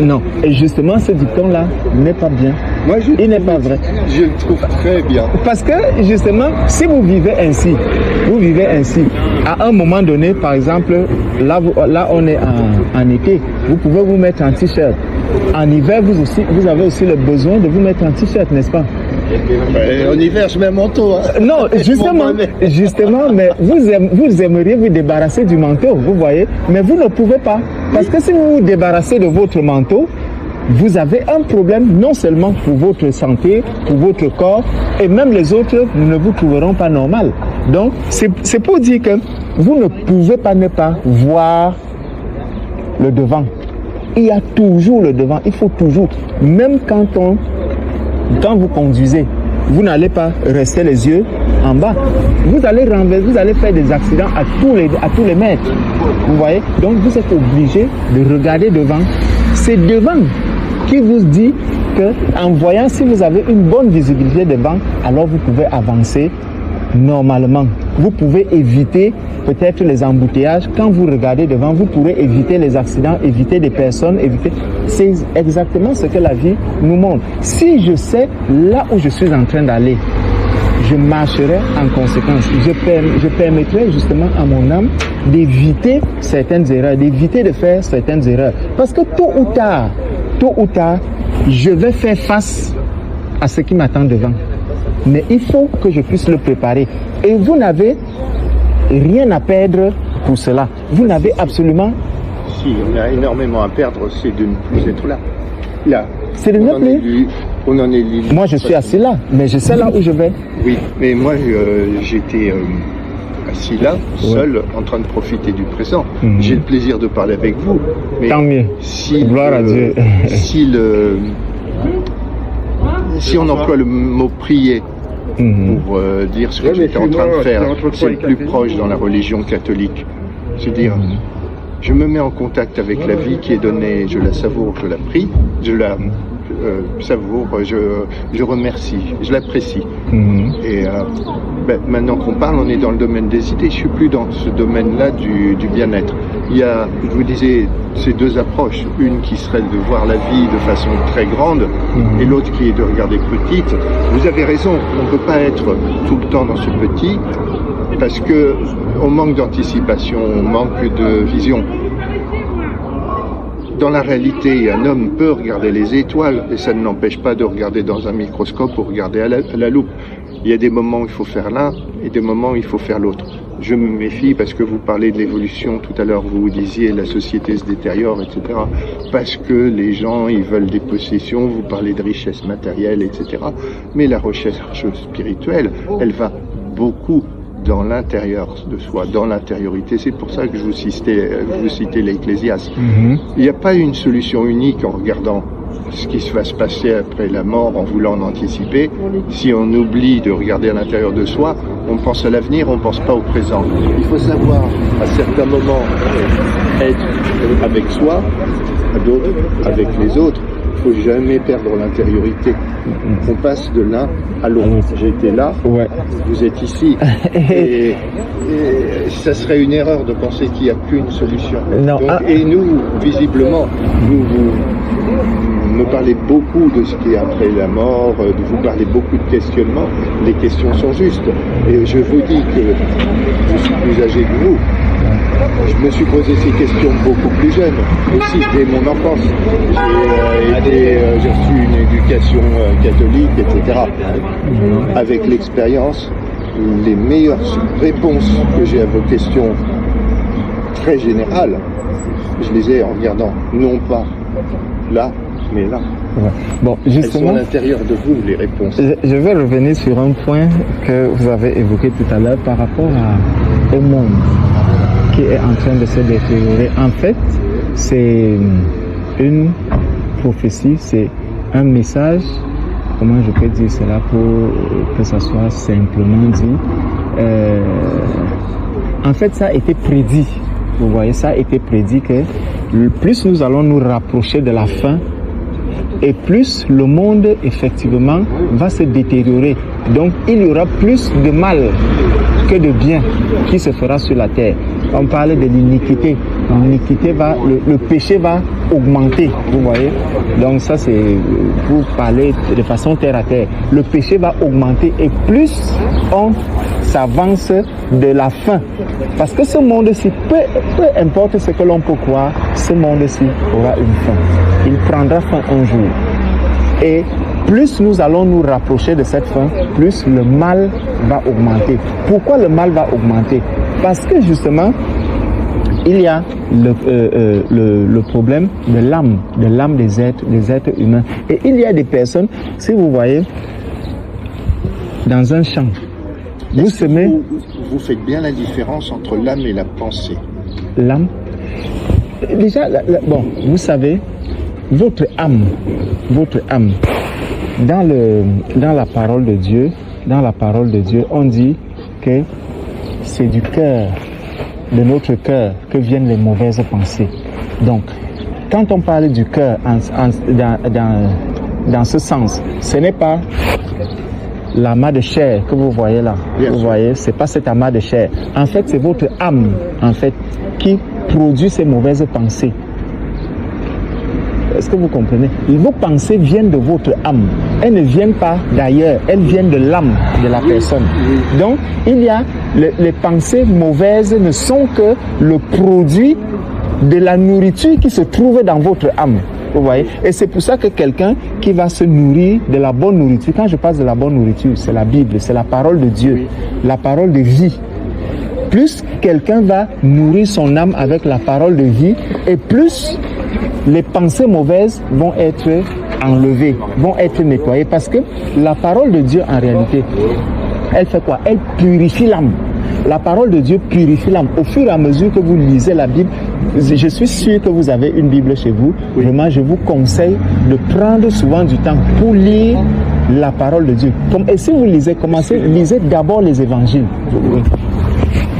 Non, et justement ce dicton-là n'est pas bien. Moi, il n'est pas vrai. Je le trouve très bien. Parce que justement, si vous vivez ainsi, à un moment donné, par exemple, là on est en été, vous pouvez vous mettre en t-shirt. En hiver, vous avez aussi le besoin de vous mettre en t-shirt, n'est-ce pas? En hiver, je mets un manteau. Hein. Non, justement, mais vous aimeriez vous débarrasser du manteau, vous voyez, mais vous ne pouvez pas. Parce que si vous vous débarrassez de votre manteau, vous avez un problème non seulement pour votre santé, pour votre corps, et même les autres ne vous trouveront pas normal. Donc, c'est pour dire que vous ne pouvez pas ne pas voir le devant. Il y a toujours le devant, il faut toujours, même quand vous conduisez, vous n'allez pas rester les yeux en bas. Vous allez renverser, vous allez faire des accidents à tous les mètres. Vous voyez? Donc vous êtes obligé de regarder devant. C'est devant qui vous dit que, en voyant, si vous avez une bonne visibilité devant, alors vous pouvez avancer normalement. Vous pouvez éviter peut-être les embouteillages. Quand vous regardez devant, vous pourrez éviter les accidents, éviter des personnes, C'est exactement ce que la vie nous montre. Si je sais là où je suis en train d'aller, je marcherai en conséquence. Je permettrai justement à mon âme d'éviter certaines erreurs, d'éviter de faire certaines erreurs. Parce que tôt ou tard, je vais faire face à ce qui m'attend devant. Mais il faut que je puisse le préparer. Et vous n'avez rien à perdre pour cela. Vous n'avez absolument... Si, on a énormément à perdre, c'est de ne plus être là. Là. C'est de ne plus. On en est libre. Moi, je suis assis là, mais je sais là où je vais. Oui, mais moi, j'étais assis là, seul, en train de profiter du présent. J'ai le plaisir de parler avec vous. Mais tant mieux. Gloire à Dieu. Si on emploie le mot prier pour dire ce que j'étais en train de faire, c'est le plus proche dans la religion catholique. C'est-à-dire, je me mets en contact avec la vie qui est donnée, je la savoure, je la prie, je la savoure, je remercie, je l'apprécie. Et maintenant qu'on parle, on est dans le domaine des idées, je suis plus dans ce domaine-là du bien-être. Il y a, je vous disais, ces deux approches, une qui serait de voir la vie de façon très grande et l'autre qui est de regarder petite. Vous avez raison, on ne peut pas être tout le temps dans ce petit parce que on manque d'anticipation, on manque de vision. Dans la réalité, un homme peut regarder les étoiles et ça ne l'empêche pas de regarder dans un microscope ou regarder à la loupe. Il y a des moments où il faut faire l'un et des moments où il faut faire l'autre. Je me méfie parce que vous parlez de l'évolution, tout à l'heure vous disiez la société se détériore, etc. Parce que les gens, ils veulent des possessions, vous parlez de richesse matérielle, etc. Mais la recherche spirituelle, elle va beaucoup dans l'intérieur de soi, dans l'intériorité. C'est pour ça que je vous citais l'Ecclésiaste. Il n'y a pas une solution unique en regardant ce qui va se passer après la mort en voulant en anticiper. Si on oublie de regarder à l'intérieur de soi, on pense à l'avenir, on ne pense pas au présent. Il faut savoir à certains moments être avec soi, à d'autres avec les autres. Il ne faut jamais perdre l'intériorité. On passe de l'un à l'autre. J'étais là, vous êtes ici. Et ça serait une erreur de penser qu'il n'y a qu'une solution. Non. Donc, et nous, visiblement, vous me parlez beaucoup de ce qui est après la mort, vous parlez beaucoup de questionnements. Les questions sont justes. Et je vous dis que je suis plus âgé que vous. Je me suis posé ces questions beaucoup plus jeune, aussi dès mon enfance. J'ai reçu une éducation catholique, etc. Avec l'expérience, les meilleures réponses que j'ai à vos questions très générales, je les ai en regardant non pas là, mais là. Ouais. Bon, justement, elles sont à l'intérieur de vous, les réponses. Je vais revenir sur un point que vous avez évoqué tout à l'heure par rapport au monde qui est en train de se détériorer. En fait, c'est une prophétie, c'est un message, comment je peux dire cela pour que ça soit simplement dit. En fait, ça a été prédit. Vous voyez, ça a été prédit que plus nous allons nous rapprocher de la fin, et plus le monde, effectivement, va se détériorer. Donc, il y aura plus de mal que de bien qui se fera sur la terre. On parlait de l'iniquité. L'iniquité le péché va augmenter, vous voyez. Donc, ça, c'est pour parler de façon terre à terre. Le péché va augmenter et plus on s'avance de la fin. Parce que ce monde-ci, peu importe ce que l'on peut croire, ce monde-ci aura une fin. Il prendra fin un jour. Et plus nous allons nous rapprocher de cette fin, plus le mal va augmenter. Pourquoi le mal va augmenter? Parce que justement, il y a le problème de l'âme des êtres humains. Et il y a des personnes, si vous voyez, dans un champ, vous semez... Vous faites bien la différence entre l'âme et la pensée. L'âme? Déjà, bon, vous savez, votre âme, dans la parole de Dieu, on dit que c'est du cœur, de notre cœur, que viennent les mauvaises pensées. Donc, quand on parle du cœur dans ce sens, ce n'est pas l'amas de chair que vous voyez là. Vous voyez, c'est pas cet amas de chair. En fait, c'est votre âme, en fait, qui produit ces mauvaises pensées. Est-ce que vous comprenez? Vos pensées viennent de votre âme. Elles ne viennent pas d'ailleurs. Elles viennent de l'âme de la personne. Donc, il y a les pensées mauvaises ne sont que le produit de la nourriture qui se trouve dans votre âme. Vous voyez? Et c'est pour ça que quelqu'un qui va se nourrir de la bonne nourriture, quand je parle de la bonne nourriture, c'est la Bible, c'est la parole de Dieu, la parole de vie. Plus quelqu'un va nourrir son âme avec la parole de vie, et plus les pensées mauvaises vont être enlevées, vont être nettoyées. Parce que la parole de Dieu, en réalité, elle fait quoi? Elle purifie l'âme. La parole de Dieu purifie l'âme. Au fur et à mesure que vous lisez la Bible, je suis sûr que vous avez une Bible chez vous. Oui. Vraiment, je vous conseille de prendre souvent du temps pour lire la parole de Dieu. Et si vous lisez, lisez d'abord les évangiles. Oui.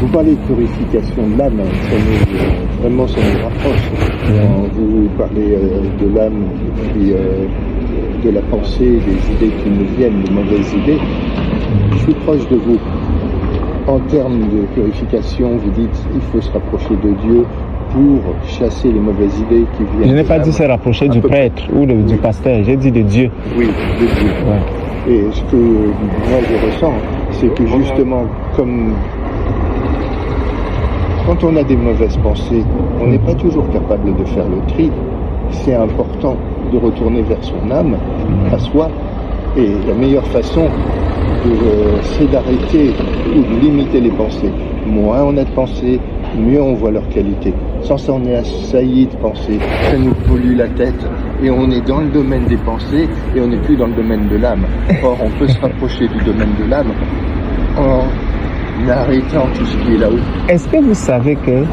Vous parlez de purification de l'âme, ça nous rapproche. Vous parlez de l'âme et de la pensée, des idées qui nous viennent, de mauvaises idées. Je suis proche de vous. En termes de purification, vous dites il faut se rapprocher de Dieu pour chasser les mauvaises idées qui viennent. Je n'ai pas dit se rapprocher du prêtre ou du pasteur, j'ai dit de Dieu. Oui, de Dieu. Ouais. Et ce que moi je ressens, c'est que justement, comme quand on a des mauvaises pensées, on n'est pas toujours capable de faire le tri. C'est important de retourner vers son âme, à soi. Et la meilleure façon, c'est d'arrêter ou de limiter les pensées. Moins on a de pensées, mieux on voit leur qualité. Sans ça, on est assailli de pensées. Ça nous pollue la tête. Et on est dans le domaine des pensées et on n'est plus dans le domaine de l'âme. Or, on peut se rapprocher du domaine de l'âme en arrêtant tout ce qui est là-haut. Est-ce que vous savez que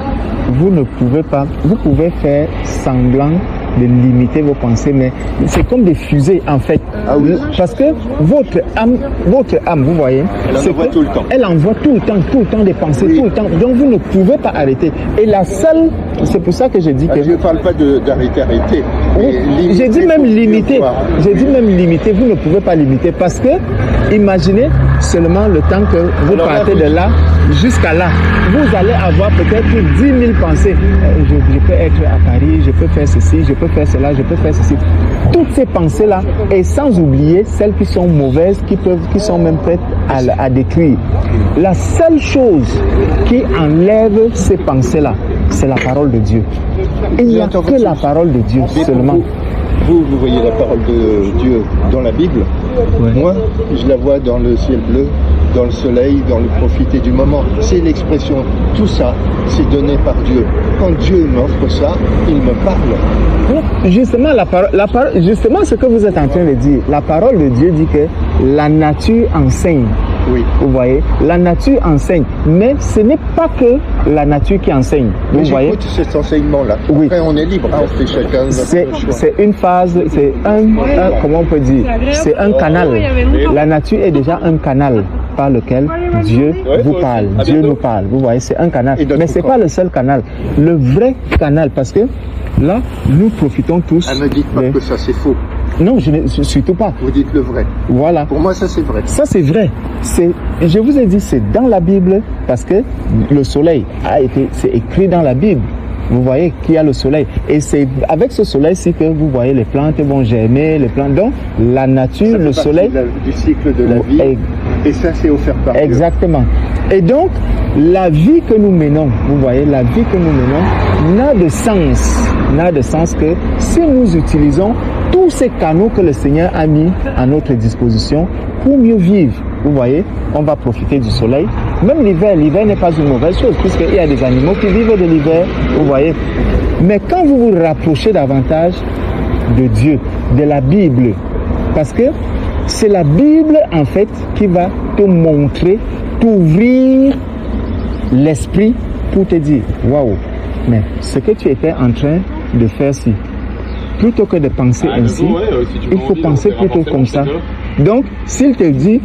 vous ne pouvez pas, vous pouvez faire semblant de limiter vos pensées, mais c'est comme des fusées en fait. Ah oui. Parce que votre âme, vous voyez, elle envoie tout le temps. Elle envoie tout le temps des pensées, oui. Tout le temps. Donc vous ne pouvez pas arrêter. Et la seule, c'est pour ça que je dis que... Je ne parle pas d'arrêter. J'ai dit même limiter. J'ai dit même limiter. Vous ne pouvez pas limiter parce que imaginez seulement le temps que vous partez de là jusqu'à là. Vous allez avoir peut-être 10 000 pensées. Je peux être à Paris, je peux faire ceci, je peux faire cela, je peux faire ceci. Toutes ces pensées-là, et sans oublier celles qui sont mauvaises, qui sont même prêtes à détruire. La seule chose qui enlève ces pensées-là, c'est la parole de Dieu. Il n'y a que la parole de Dieu seulement. Vous voyez la parole de Dieu dans la Bible. Ouais. Moi, je la vois dans le ciel bleu, dans le soleil, dans le profiter du moment. C'est l'expression. Tout ça, c'est donné par Dieu. Quand Dieu m'offre ça, il me parle. Justement, justement, ce que vous êtes en train de dire, la parole de Dieu dit que la nature enseigne. Oui. Vous voyez, la nature enseigne, mais ce n'est pas que la nature qui enseigne. Vous voyez. Cet enseignement-là. Oui. Après, on est libre. On fait chacun notre choix. C'est une phase, c'est comment on peut dire, c'est un canal. La nature est déjà un canal par lequel Dieu vous parle, Dieu nous parle. Vous voyez, c'est un canal, mais c'est pas le seul canal. Le vrai canal, parce que là, nous profitons tous. Ne dites pas que ça c'est faux. Non, surtout pas. Vous dites le vrai. Voilà. Pour moi, ça c'est vrai. Ça c'est vrai. Je vous ai dit, c'est dans la Bible parce que le soleil c'est écrit dans la Bible. Vous voyez qu'il y a le soleil. Et c'est avec ce soleil-ci que vous voyez les plantes vont germer, les plantes. Donc, la nature, le soleil. Du cycle de la vie. Et ça, c'est offert par Dieu. Exactement. Et donc, la vie que nous menons, vous voyez, la vie que nous menons n'a de sens que si nous utilisons tous ces canaux que le Seigneur a mis à notre disposition pour mieux vivre. Vous voyez, on va profiter du soleil. Même l'hiver n'est pas une mauvaise chose puisqu'il y a des animaux qui vivent de l'hiver, vous voyez. Mais quand vous vous rapprochez davantage de Dieu, de la Bible, parce que c'est la Bible en fait qui va te montrer, t'ouvrir l'esprit pour te dire, waouh, mais ce que tu étais en train de faire ci, plutôt que de penser ainsi, il faut penser plutôt comme ça. Donc, s'il te dit,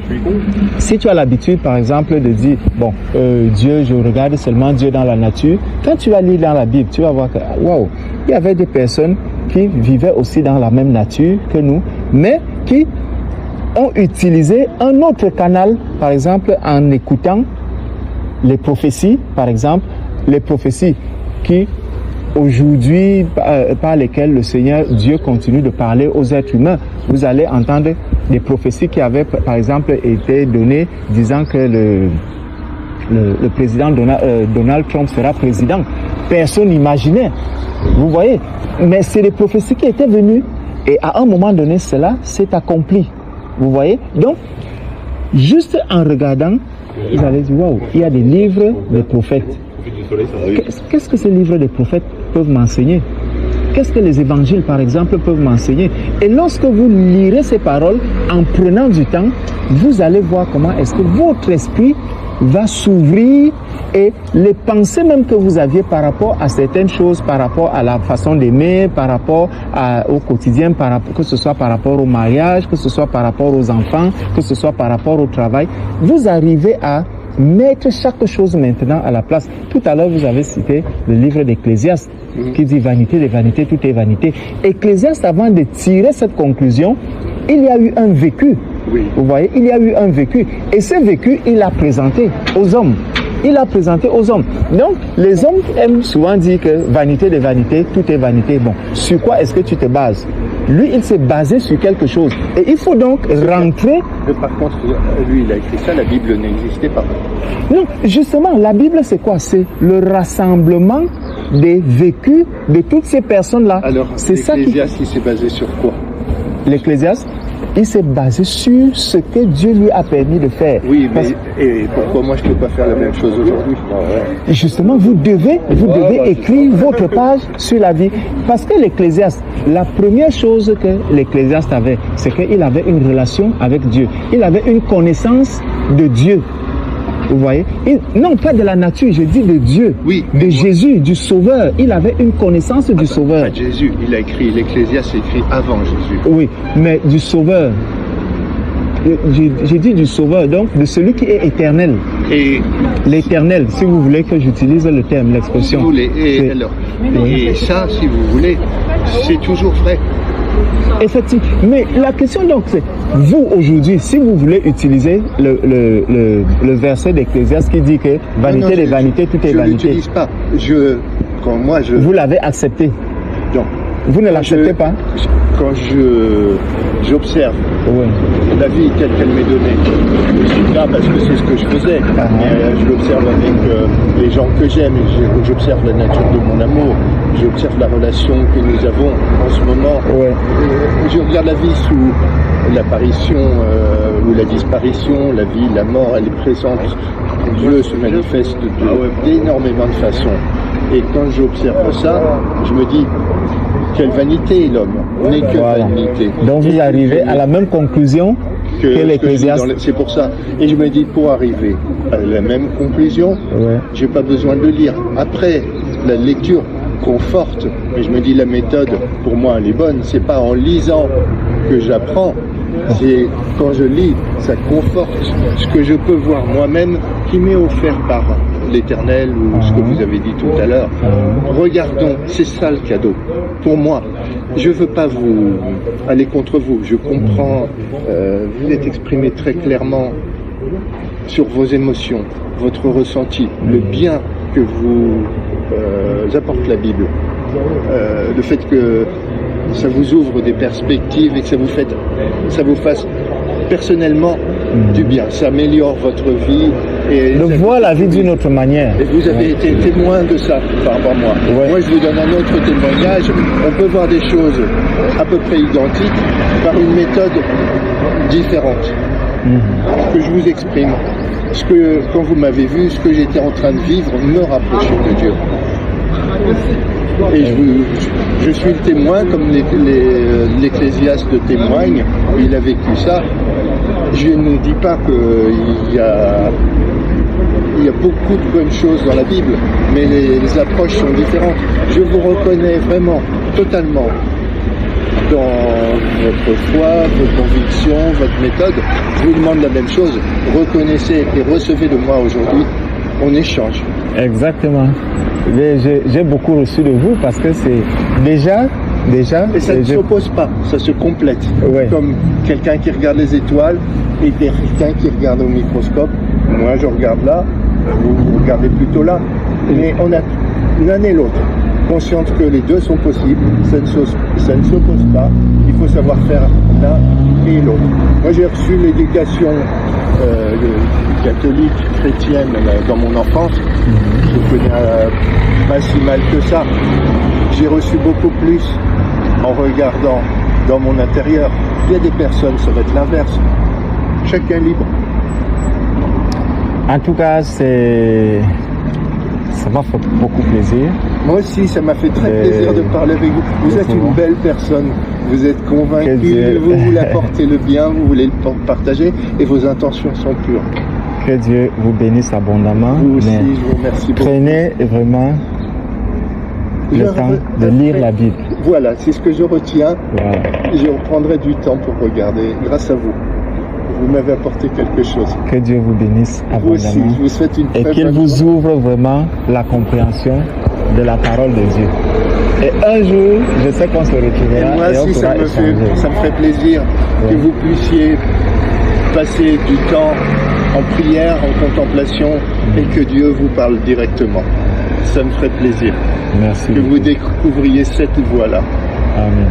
si tu as l'habitude, par exemple, de dire, bon, Dieu, je regarde seulement Dieu dans la nature, quand tu vas lire dans la Bible, tu vas voir que, waouh, il y avait des personnes qui vivaient aussi dans la même nature que nous, mais qui ont utilisé un autre canal, par exemple, en écoutant les prophéties, par exemple, les prophéties qui aujourd'hui par lesquelles le Seigneur Dieu continue de parler aux êtres humains. Vous allez entendre des prophéties qui avaient par exemple été données disant que le président Donald Trump sera président. Personne n'imaginait. Vous voyez. Mais c'est des prophéties qui étaient venues et à un moment donné cela s'est accompli. Vous voyez. Donc juste en regardant, vous allez dire waouh, il y a des livres de prophètes. Qu'est-ce que ces livres des prophètes peuvent m'enseigner? Qu'est-ce que les évangiles, par exemple, peuvent m'enseigner? Et lorsque vous lirez ces paroles, en prenant du temps, vous allez voir comment est-ce que votre esprit va s'ouvrir et les pensées même que vous aviez par rapport à certaines choses, par rapport à la façon d'aimer, par rapport au quotidien, que ce soit par rapport au mariage, que ce soit par rapport aux enfants, que ce soit par rapport au travail, vous arrivez à mettre chaque chose maintenant à la place. Tout à l'heure, vous avez cité le livre d'Ecclésiaste qui dit vanité de vanité, tout est vanité. Ecclésiaste, avant de tirer cette conclusion, il y a eu un vécu. Oui. Vous voyez, il y a eu un vécu. Et ce vécu, il l'a présenté aux hommes. Il a présenté aux hommes. Donc, les hommes aiment souvent dire que vanité de vanité, tout est vanité. Bon, sur quoi est-ce que tu te bases? Lui, il s'est basé sur quelque chose. Et il faut donc rentrer... Par contre, lui, il a écrit ça, la Bible n'existait pas. Non, justement, la Bible, c'est quoi? C'est le rassemblement des vécus de toutes ces personnes-là. Alors, l'Ecclésiaste, il s'est basé sur quoi? L'Ecclésiaste, il s'est basé sur ce que Dieu lui a permis de faire. Oui, mais et pourquoi moi je ne peux pas faire la même chose aujourd'hui? Justement, vous devez écrire votre page sur la vie. Parce que l'Ecclésiaste, la première chose que l'Ecclésiaste avait, c'est qu'il avait une relation avec Dieu. Il avait une connaissance de Dieu. Vous voyez? Non, pas de la nature, je dis de Dieu, oui, de Jésus, du Sauveur. Il avait une connaissance du Sauveur. Pas de Jésus, il a écrit, l'Ecclésiaste c'est écrit avant Jésus. Oui, mais du Sauveur. J'ai dit du Sauveur, donc de celui qui est éternel. Et l'éternel, si vous voulez que j'utilise le terme, l'expression. Et ça, si vous voulez, c'est toujours vrai. Effectivement. Mais la question donc c'est, vous aujourd'hui, si vous voulez utiliser le verset d'Ecclésiaste qui dit que vanité des vanités, tout est vanité. Je l'utilise pas. Vous l'avez accepté. Non. Vous ne l'acceptez pas? Quand j'observe la vie telle qu'elle m'est donnée, je suis là parce que c'est ce que je faisais. Je l'observe avec les gens que j'aime, j'observe la nature de mon amour, j'observe la relation que nous avons en ce moment. Je regarde la vie sous l'apparition ou la disparition, la vie, la mort, elle est présente. Dieu se manifeste d'énormément de façons. Et quand j'observe ça, je me dis, quelle vanité l'homme, on n'est que vanité. Donc vous arrivez à la même conclusion que l'Ecclésiaste. C'est pour ça. Et je me dis, pour arriver à la même conclusion, j'ai pas besoin de le lire. Après, la lecture conforte, mais je me dis, la méthode, pour moi, elle est bonne. C'est pas en lisant que j'apprends, c'est quand je lis, ça conforte ce que je peux voir moi-même qui m'est offert par l'Éternel ou ce que vous avez dit tout à l'heure. Regardons, c'est ça le cadeau. Pour moi, je veux pas vous aller contre vous. Je comprends, vous êtes exprimé très clairement sur vos émotions, votre ressenti, le bien que vous apporte la Bible. Le fait que ça vous ouvre des perspectives et que ça vous fasse personnellement du bien, ça améliore votre vie et de voir la vie d'une autre manière. Et vous avez été témoin de ça par rapport à moi. Moi je vous donne un autre témoignage. On peut voir des choses à peu près identiques par une méthode différente. Que je vous exprime. Quand vous m'avez vu, ce que j'étais en train de vivre me rapprochait de Dieu. Et je suis le témoin, comme l'Ecclésiaste témoigne, il a vécu ça. Je ne dis pas qu'il y a beaucoup de bonnes choses dans la Bible, mais les approches sont différentes. Je vous reconnais vraiment, totalement, dans votre foi, vos convictions, votre méthode. Je vous demande la même chose. Reconnaissez et recevez de moi aujourd'hui. On échange. Exactement. J'ai beaucoup reçu de vous parce que c'est déjà. Et ça ne s'oppose pas, ça se complète. Comme quelqu'un qui regarde les étoiles et quelqu'un qui regarde au microscope. Moi, je regarde là, vous regardez plutôt là. Mais on a l'un et l'autre. Consciente que les deux sont possibles, ça ne s'oppose pas. Il faut savoir faire l'un et l'autre. Moi, j'ai reçu l'éducation catholique, chrétienne dans mon enfance. Je connais pas si mal que ça. J'ai reçu beaucoup plus en regardant dans mon intérieur. Il y a des personnes, ça va être l'inverse. Chacun libre. En tout cas, ça m'a fait beaucoup plaisir. Moi aussi, ça m'a fait très plaisir de parler avec vous. Vous êtes une belle personne. Vous êtes convaincu, vous voulez apporter le bien, vous voulez le partager et vos intentions sont pures. Que Dieu vous bénisse abondamment. Vous aussi, je vous remercie beaucoup. Prenez vraiment le temps de lire la Bible. Voilà, c'est ce que je retiens. Je reprendrai du temps pour regarder, grâce à vous. Vous m'avez apporté quelque chose. Que Dieu vous bénisse abondamment. Vous aussi, je vous souhaite une très bonne journée. Et qu'il vous ouvre vraiment la compréhension de la parole de Dieu. Et un jour, je sais qu'on se retrouvera. Et moi aussi, ça me ferait plaisir que vous puissiez passer du temps en prière, en contemplation, et que Dieu vous parle directement. Ça me ferait plaisir. Merci. Que vous découvriez cette voie-là. Amen.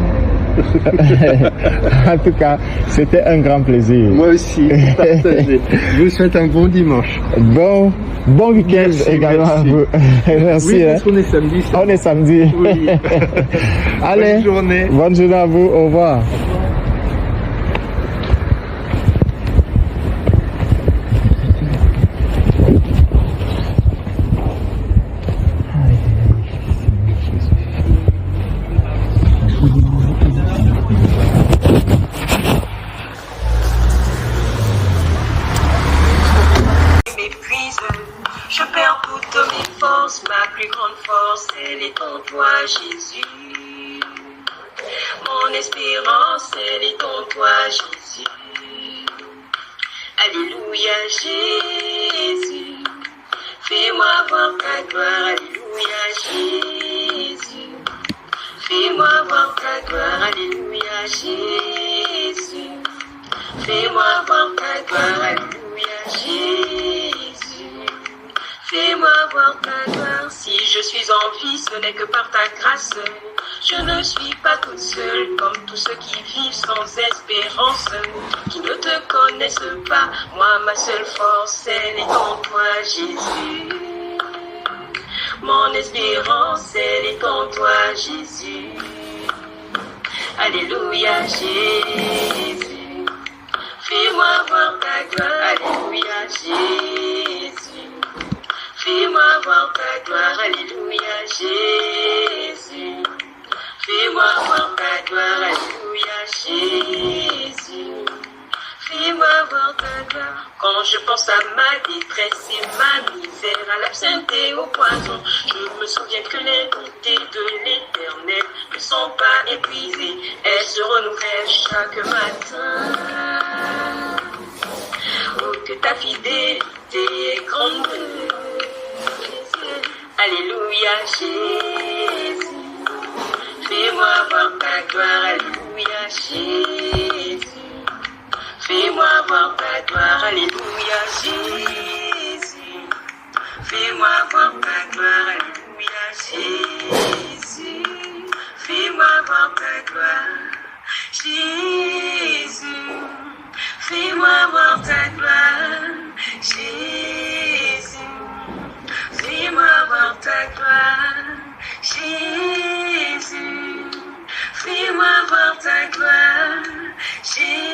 En tout cas, c'était un grand plaisir. Moi aussi, partagez. Je vous souhaite un bon dimanche. Bon week-end également à vous. Merci. Oui, parce qu'on est samedi. On est samedi. Oui. Allez, bonne journée. Bonne journée à vous. Au revoir. Ma plus grande force, elle est en toi, Jésus. Mon espérance, elle est en toi, Jésus. Alléluia, Jésus. Fais-moi voir ta gloire, Alléluia, Jésus. fais-moi voir ta gloire, alléluia Jésus. Fais-moi voir ta gloire, alléluia Jésus. Fais-moi voir ta gloire, si je suis en vie, ce n'est que par ta grâce. Je ne suis pas toute seule, comme tous ceux qui vivent sans espérance, qui ne te connaissent pas. Moi, ma seule force, elle est en toi, Jésus. Mon espérance, elle est en toi, Jésus. Alléluia, Jésus. Fais-moi voir ta gloire, alléluia, Jésus. Fais-moi voir ta gloire, alléluia, Jésus. Fais-moi voir ta gloire, alléluia, Jésus. Fais-moi voir ta gloire. Quand je pense à ma détresse et ma misère, à l'absinthe et au poison, je me souviens que les bontés de l'Éternel ne sont pas épuisées. Elles se renouvellent chaque matin. Oh, que ta fidélité est grande. Alléluia, Jésus. Fais-moi voir ta gloire, alléluia, Jésus. Fais-moi voir ta gloire, alléluia, Jésus. Fais-moi voir ta gloire, alléluia, Jésus. Fais-moi voir ta gloire, Jésus. Fais-moi voir ta gloire, Jésus. Fais-moi voir ta gloire, Jésus. Fais-moi voir ta gloire, Jésus.